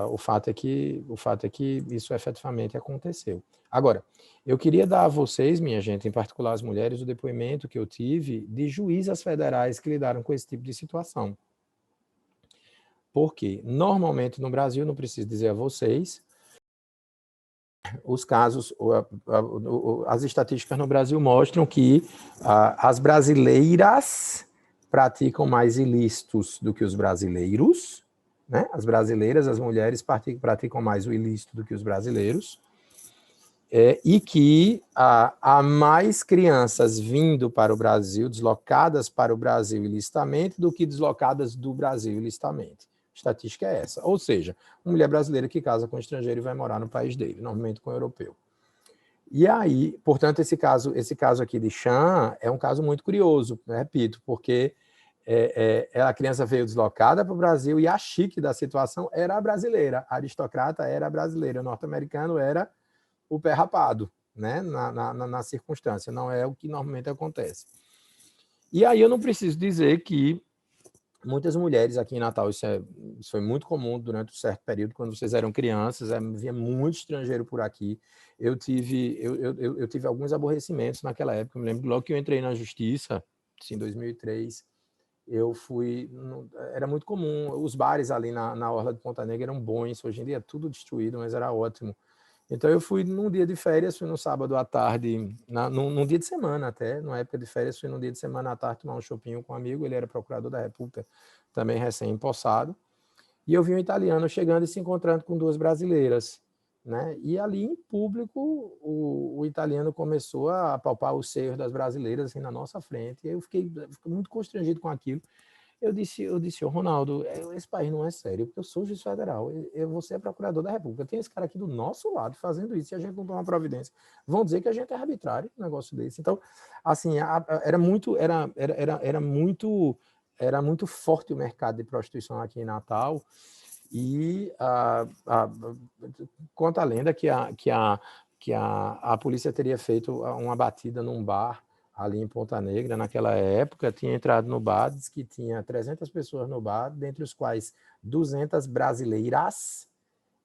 o fato é que isso efetivamente aconteceu. Agora, eu queria dar a vocês, minha gente, em particular as mulheres, o depoimento que eu tive de juízas federais que lidaram com esse tipo de situação. Porque, normalmente, no Brasil, não preciso dizer a vocês, os casos, as estatísticas no Brasil mostram que as brasileiras praticam mais ilícitos do que os brasileiros, né? As brasileiras, as mulheres praticam mais o ilícito do que os brasileiros, e que há mais crianças vindo para o Brasil, deslocadas para o Brasil ilicitamente, do que deslocadas do Brasil ilicitamente. A estatística é essa. Ou seja, uma mulher brasileira que casa com um estrangeiro e vai morar no país dele, normalmente com um europeu. E aí, portanto, esse caso aqui de Chan é um caso muito curioso, repito, porque a criança veio deslocada para o Brasil e a chique da situação era a brasileira, a aristocrata era a brasileira, o norte-americano era o pé rapado, né, na circunstância, não é o que normalmente acontece. E aí eu não preciso dizer que muitas mulheres aqui em Natal, isso foi muito comum durante um certo período, quando vocês eram crianças, vinha muito estrangeiro por aqui. Eu tive alguns aborrecimentos naquela época, eu me lembro logo que eu entrei na justiça, assim, em 2003, era muito comum, os bares ali na orla de Ponta Negra eram bons, hoje em dia é tudo destruído, mas era ótimo. Então eu fui num dia de férias, fui no sábado à tarde, num dia de semana até, numa época de férias, fui num dia de semana à tarde tomar um chopinho com um amigo, ele era procurador da República, também recém-empossado, e eu vi um italiano chegando e se encontrando com 2 brasileiras, né? E ali em público o italiano começou a palpar os seios das brasileiras assim na nossa frente, e aí eu fiquei muito constrangido com aquilo. Eu disse, ô Ronaldo, esse país não é sério, porque eu sou juiz federal, você é procurador da República, tem esse cara aqui do nosso lado fazendo isso, e a gente não toma providência. Vão dizer que a gente é arbitrário, um negócio desse. Então, assim, era muito forte o mercado de prostituição aqui em Natal, e conta a lenda que a polícia teria feito uma batida num bar ali em Ponta Negra, naquela época, tinha entrado no bar, diz que tinha 300 pessoas no bar, dentre os quais 200 brasileiras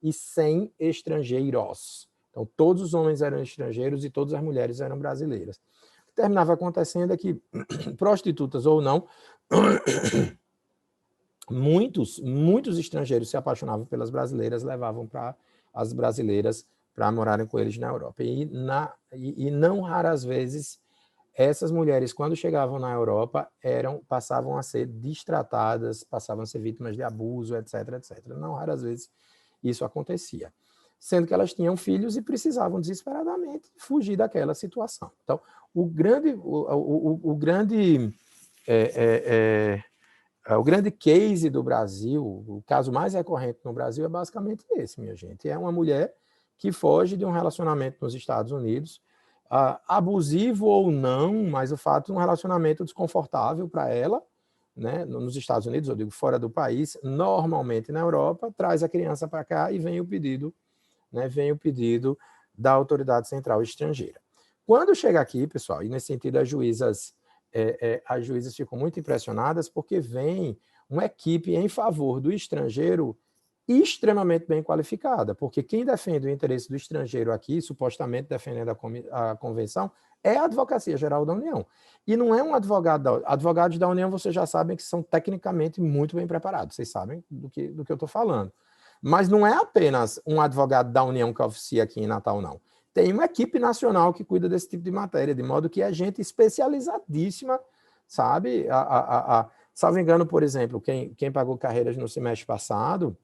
e 100 estrangeiros. Então, todos os homens eram estrangeiros e todas as mulheres eram brasileiras. O que terminava acontecendo é que, prostitutas ou não, muitos estrangeiros se apaixonavam pelas brasileiras, levavam para as brasileiras para morarem com eles na Europa. E não raras vezes, essas mulheres, quando chegavam na Europa, passavam a ser destratadas, passavam a ser vítimas de abuso, etc, etc. Não raras vezes isso acontecia. Sendo que elas tinham filhos e precisavam desesperadamente fugir daquela situação. Então, o grande case do Brasil, o caso mais recorrente no Brasil é basicamente esse, minha gente. É uma mulher que foge de um relacionamento nos Estados Unidos, abusivo ou não, mas o fato de um relacionamento desconfortável para ela, né, nos Estados Unidos, eu digo fora do país, normalmente na Europa, traz a criança para cá e vem o pedido, né, da autoridade central estrangeira. Quando chega aqui, pessoal, e nesse sentido as juízas ficam muito impressionadas porque vem uma equipe em favor do estrangeiro extremamente bem qualificada, porque quem defende o interesse do estrangeiro aqui, supostamente defendendo a convenção, é a Advocacia Geral da União. E não é um advogado advogados da União, vocês já sabem que são tecnicamente muito bem preparados, vocês sabem do que eu estou falando. Mas não é apenas um advogado da União que oficia aqui em Natal, não. Tem uma equipe nacional que cuida desse tipo de matéria, de modo que é gente especializadíssima, sabe? Salvo engano, por exemplo, quem pagou carreiras no semestre passado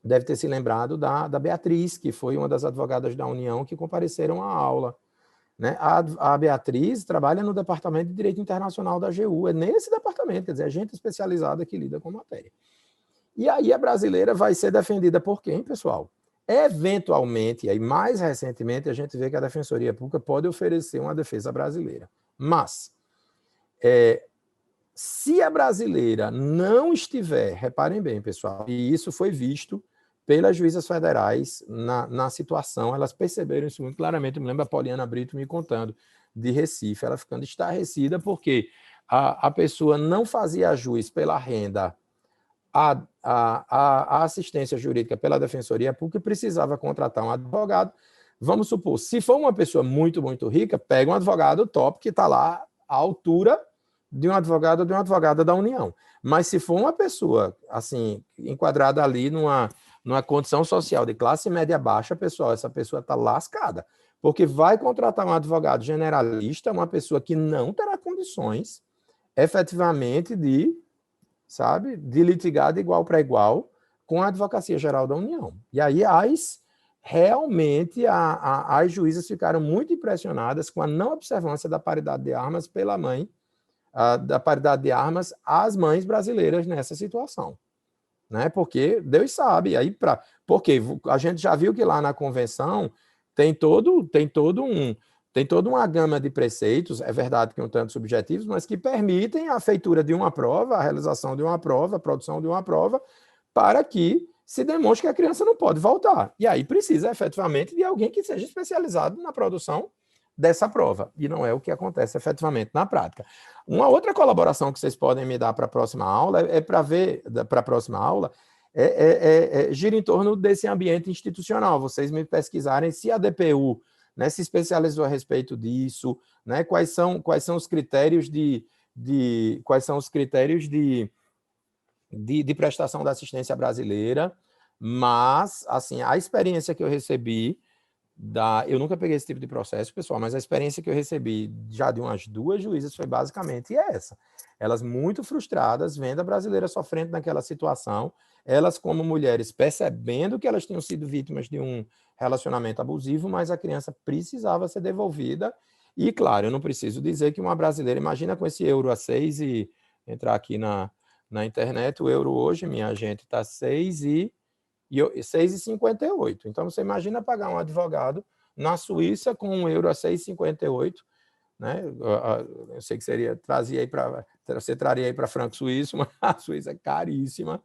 deve ter se lembrado da Beatriz, que foi uma das advogadas da União que compareceram à aula, né? A Beatriz trabalha no Departamento de Direito Internacional da AGU, é nesse departamento, quer dizer, é gente especializada que lida com matéria. E aí a brasileira vai ser defendida por quem, pessoal? Eventualmente, e aí mais recentemente, a gente vê que a Defensoria Pública pode oferecer uma defesa brasileira. Mas, se a brasileira não estiver, reparem bem, pessoal, e isso foi visto pelas juízas federais na situação, elas perceberam isso muito claramente. Eu me lembro a Poliana Brito me contando de Recife, ela ficando estarrecida porque a pessoa não fazia jus pela renda, a assistência jurídica pela Defensoria Pública, precisava contratar um advogado. Vamos supor, se for uma pessoa muito, muito rica, pega um advogado top que está lá à altura de um advogado ou de uma advogada da União. Mas se for uma pessoa assim enquadrada ali numa condição social de classe média baixa, pessoal, essa pessoa está lascada, porque vai contratar um advogado generalista, uma pessoa que não terá condições efetivamente de litigar de igual para igual com a Advocacia Geral da União. E aí realmente as juízas ficaram muito impressionadas com a não observância da paridade de armas pela mãe, da paridade de armas às mães brasileiras nessa situação, né? Porque Deus sabe, porque a gente já viu que lá na convenção tem toda uma gama de preceitos, é verdade que um tanto subjetivos, mas que permitem a feitura de uma prova, a realização de uma prova, a produção de uma prova, para que se demonstre que a criança não pode voltar. E aí precisa efetivamente de alguém que seja especializado na produção dessa prova, e não é o que acontece efetivamente na prática. Uma outra colaboração que vocês podem me dar para a próxima aula gira em torno desse ambiente institucional. Vocês me pesquisarem se a DPU, né, se especializou a respeito disso, né, quais são os critérios de prestação da assistência brasileira. Mas assim, a experiência que eu recebi eu nunca peguei esse tipo de processo, pessoal, mas a experiência que eu recebi já de umas 2 juízas foi basicamente essa. Elas muito frustradas, vendo a brasileira sofrendo naquela situação, elas como mulheres percebendo que elas tinham sido vítimas de relacionamento abusivo, mas a criança precisava ser devolvida. E, claro, eu não preciso dizer que uma brasileira, imagina com esse euro a 6 e entrar aqui na internet, o euro hoje, minha gente, está 6,58. Então, você imagina pagar um advogado na Suíça com um euro a 6,58, né? Eu sei que você traria aí para franco suíço, mas a Suíça é caríssima,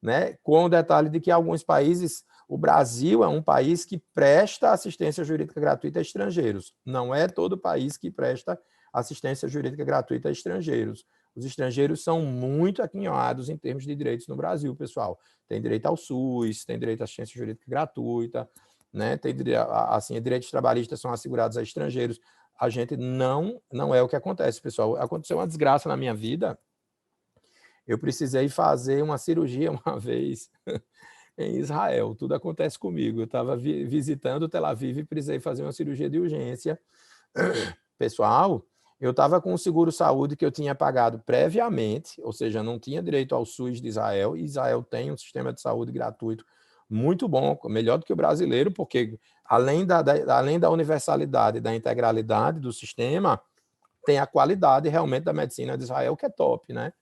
né? Com o detalhe de que alguns países, o Brasil é um país que presta assistência jurídica gratuita a estrangeiros. Não é todo país que presta assistência jurídica gratuita a estrangeiros. Os estrangeiros são muito aquinhoados em termos de direitos no Brasil, pessoal. Tem direito ao SUS, tem direito à assistência jurídica gratuita, né? Tem assim, direitos trabalhistas são assegurados a estrangeiros. A gente não é o que acontece, pessoal. Aconteceu uma desgraça na minha vida. Eu precisei fazer uma cirurgia uma vez em Israel. Tudo acontece comigo. Eu estava visitando Tel Aviv e precisei fazer uma cirurgia de urgência. Pessoal, eu estava com um seguro-saúde que eu tinha pagado previamente, ou seja, não tinha direito ao SUS de Israel, e Israel tem um sistema de saúde gratuito muito bom, melhor do que o brasileiro, porque além da universalidade, da integralidade do sistema, tem a qualidade realmente da medicina de Israel, que é top, né?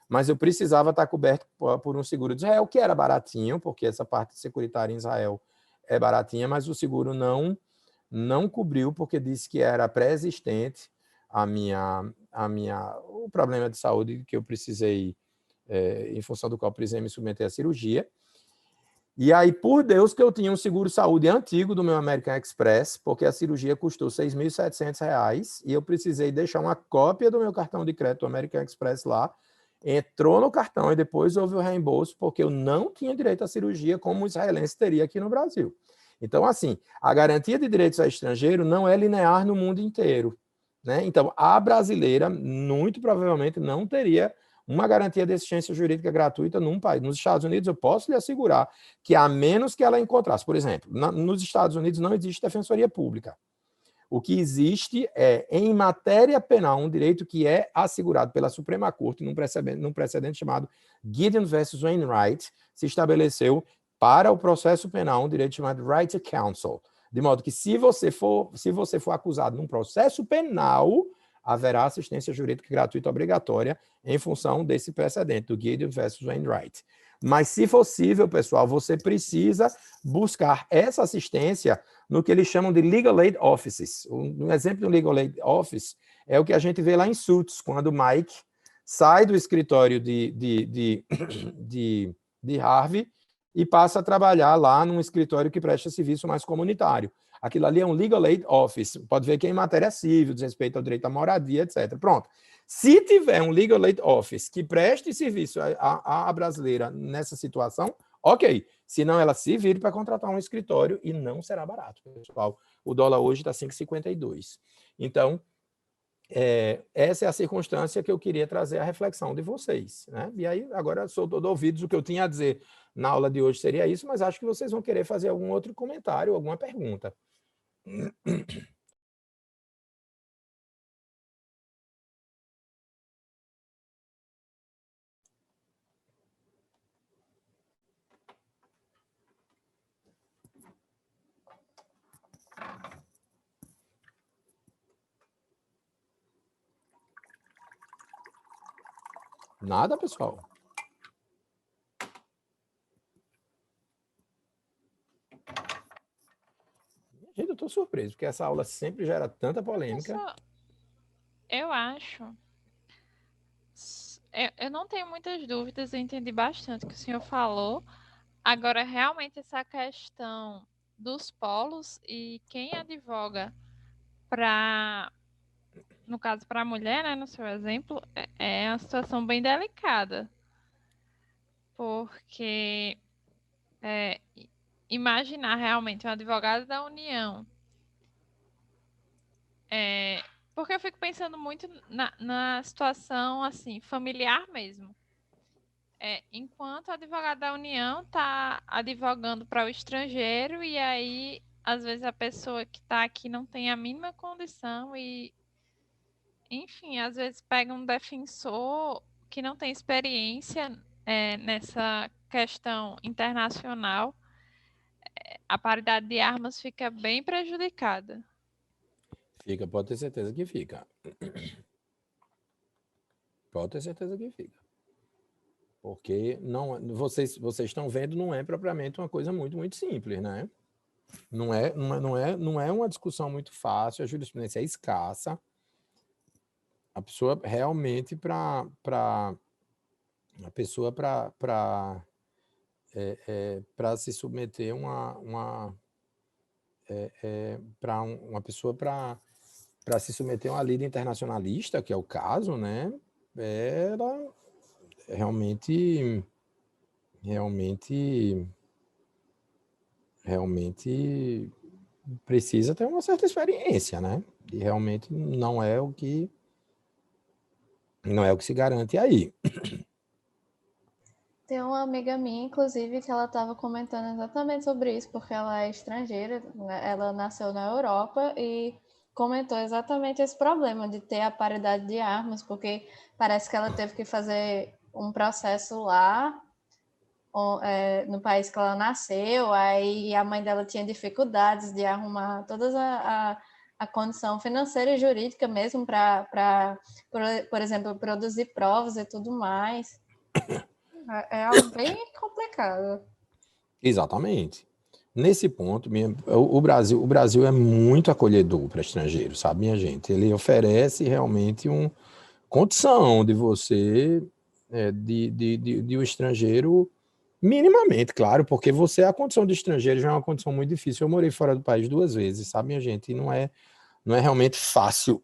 Mas eu precisava estar coberto por um seguro de Israel, que era baratinho, porque essa parte securitária em Israel é baratinha, mas o seguro não cobriu, porque disse que era pré-existente o problema de saúde que eu precisei, em função do qual precisei me submeter à cirurgia. E aí, por Deus, que eu tinha um seguro-saúde antigo do meu American Express, porque a cirurgia custou R$ 6.700 e eu precisei deixar uma cópia do meu cartão de crédito do American Express lá. Entrou no cartão e depois houve o reembolso, porque eu não tinha direito à cirurgia como o israelense teria aqui no Brasil. Então, assim, a garantia de direitos a estrangeiro não é linear no mundo inteiro, né? Então, a brasileira, muito provavelmente, não teria uma garantia de assistência jurídica gratuita num país. Nos Estados Unidos, eu posso lhe assegurar que, a menos que ela encontrasse, por exemplo, nos Estados Unidos não existe defensoria pública. O que existe é, em matéria penal, um direito que é assegurado pela Suprema Corte, num precedente chamado Gideon versus Wainwright, se estabeleceu para o processo penal um direito chamado Right to Counsel. De modo que, se você for acusado num processo penal, haverá assistência jurídica gratuita obrigatória em função desse precedente, do Gideon versus Wainwright. Mas, se possível, pessoal, você precisa buscar essa assistência no que eles chamam de Legal Aid Offices. Um exemplo de um Legal Aid Office é o que a gente vê lá em Suits, quando o Mike sai do escritório de Harvey e passa a trabalhar lá num escritório que presta serviço mais comunitário. Aquilo ali é um Legal Aid Office. Pode ver que é em matéria civil, diz respeito ao direito à moradia, etc. Pronto. Se tiver um Legal Aid Office que preste serviço à brasileira nessa situação, ok. Senão ela se vire para contratar um escritório e não será barato, pessoal. O dólar hoje está 5,52. Então, essa é a circunstância que eu queria trazer à reflexão de vocês, né? E aí, agora sou todo ouvidos, o que eu tinha a dizer na aula de hoje seria isso, mas acho que vocês vão querer fazer algum outro comentário, alguma pergunta. Nada, pessoal? Gente, eu estou surpreso, porque essa aula sempre gera tanta polêmica. Eu acho. Eu não tenho muitas dúvidas, eu entendi bastante o que o senhor falou. Agora, realmente, essa questão dos polos e quem advoga para, no caso, para a mulher, né, no seu exemplo, é uma situação bem delicada. Porque imaginar realmente um advogado da União. Porque eu fico pensando muito na situação assim, familiar mesmo. Enquanto o advogado da União está advogando para o estrangeiro, e aí, às vezes, a pessoa que está aqui não tem a mínima condição e, enfim, às vezes pega um defensor que não tem experiência nessa questão internacional. a paridade de armas fica bem prejudicada. Fica, pode ter certeza que fica. Pode ter certeza que fica. Porque não, vocês estão vendo, não é propriamente uma coisa muito simples, né? Não é uma discussão muito fácil, a jurisprudência é escassa. A pessoa realmente para se submeter uma pessoa para se submeter a uma lida internacionalista, que é o caso, né? Era realmente precisa ter uma certa experiência, né? E realmente não é o que se garante aí. Tem uma amiga minha, inclusive, que ela estava comentando exatamente sobre isso, porque ela é estrangeira, né? Ela nasceu na Europa e comentou exatamente esse problema de ter a paridade de armas, porque parece que ela teve que fazer um processo lá, no país que ela nasceu, aí a mãe dela tinha dificuldades de arrumar toda a condição financeira e jurídica mesmo para, por exemplo, produzir provas e tudo mais. É algo bem complicado. Exatamente. Nesse ponto, o Brasil é muito acolhedor para estrangeiros, sabe, minha gente? Ele oferece realmente uma condição de você, de um estrangeiro, minimamente, claro, porque a condição de estrangeiro já é uma condição muito difícil. Eu morei fora do país 2 vezes, sabe, minha gente? E não é realmente fácil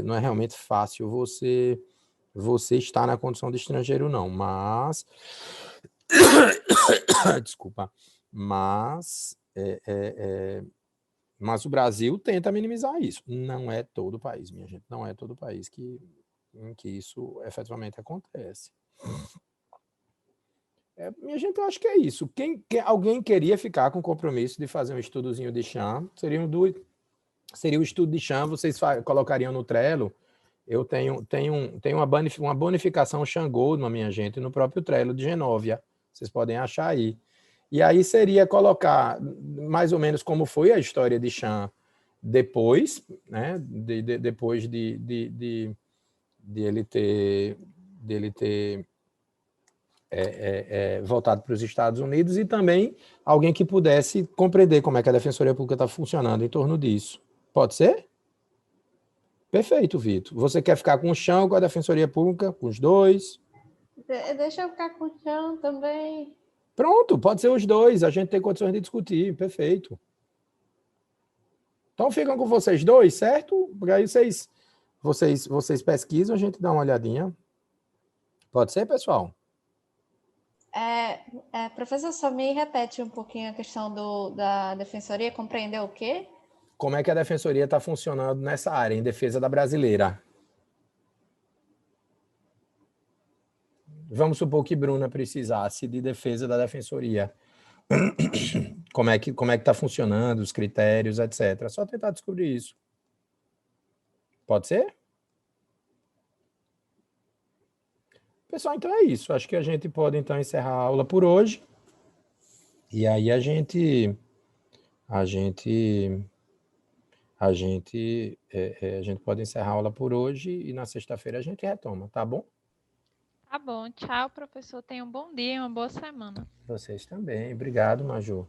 não é realmente fácil você estar na condição de estrangeiro, não, mas desculpa, mas o Brasil tenta minimizar isso. Não é todo o país, minha gente, não é todo o país em que isso efetivamente acontece. Minha gente, eu acho que é isso. Alguém queria ficar com o compromisso de fazer um estudozinho de chão, seria o estudo de chão, vocês colocariam no Trello. Eu tenho uma bonificação Xangô, minha gente, no próprio Trello de Genóvia. Vocês podem achar aí. E aí seria colocar mais ou menos como foi a história de Chan depois, né? Depois de ele ter voltado para os Estados Unidos, e também alguém que pudesse compreender como é que a Defensoria Pública está funcionando em torno disso. Pode ser? Perfeito, Vitor. Você quer ficar com o chão ou com a Defensoria Pública? Com os dois? Deixa eu ficar com o chão também. Pronto, pode ser os dois. A gente tem condições de discutir. Perfeito. Então ficam com vocês dois, certo? Porque aí vocês pesquisam, a gente dá uma olhadinha. Pode ser, pessoal? Professor, só me repete um pouquinho a questão da Defensoria. Compreendeu o quê? Como é que a Defensoria está funcionando nessa área, em defesa da brasileira? Vamos supor que Bruna precisasse de defesa da Defensoria. Como é que está funcionando, os critérios, etc. É só tentar descobrir isso. Pode ser? Pessoal, então é isso. Acho que a gente pode, então, encerrar a aula por hoje. E aí a gente pode encerrar a aula por hoje e na sexta-feira a gente retoma, tá bom? Tá bom. Tchau, professor. Tenha um bom dia e uma boa semana. Vocês também. Obrigado, Maju.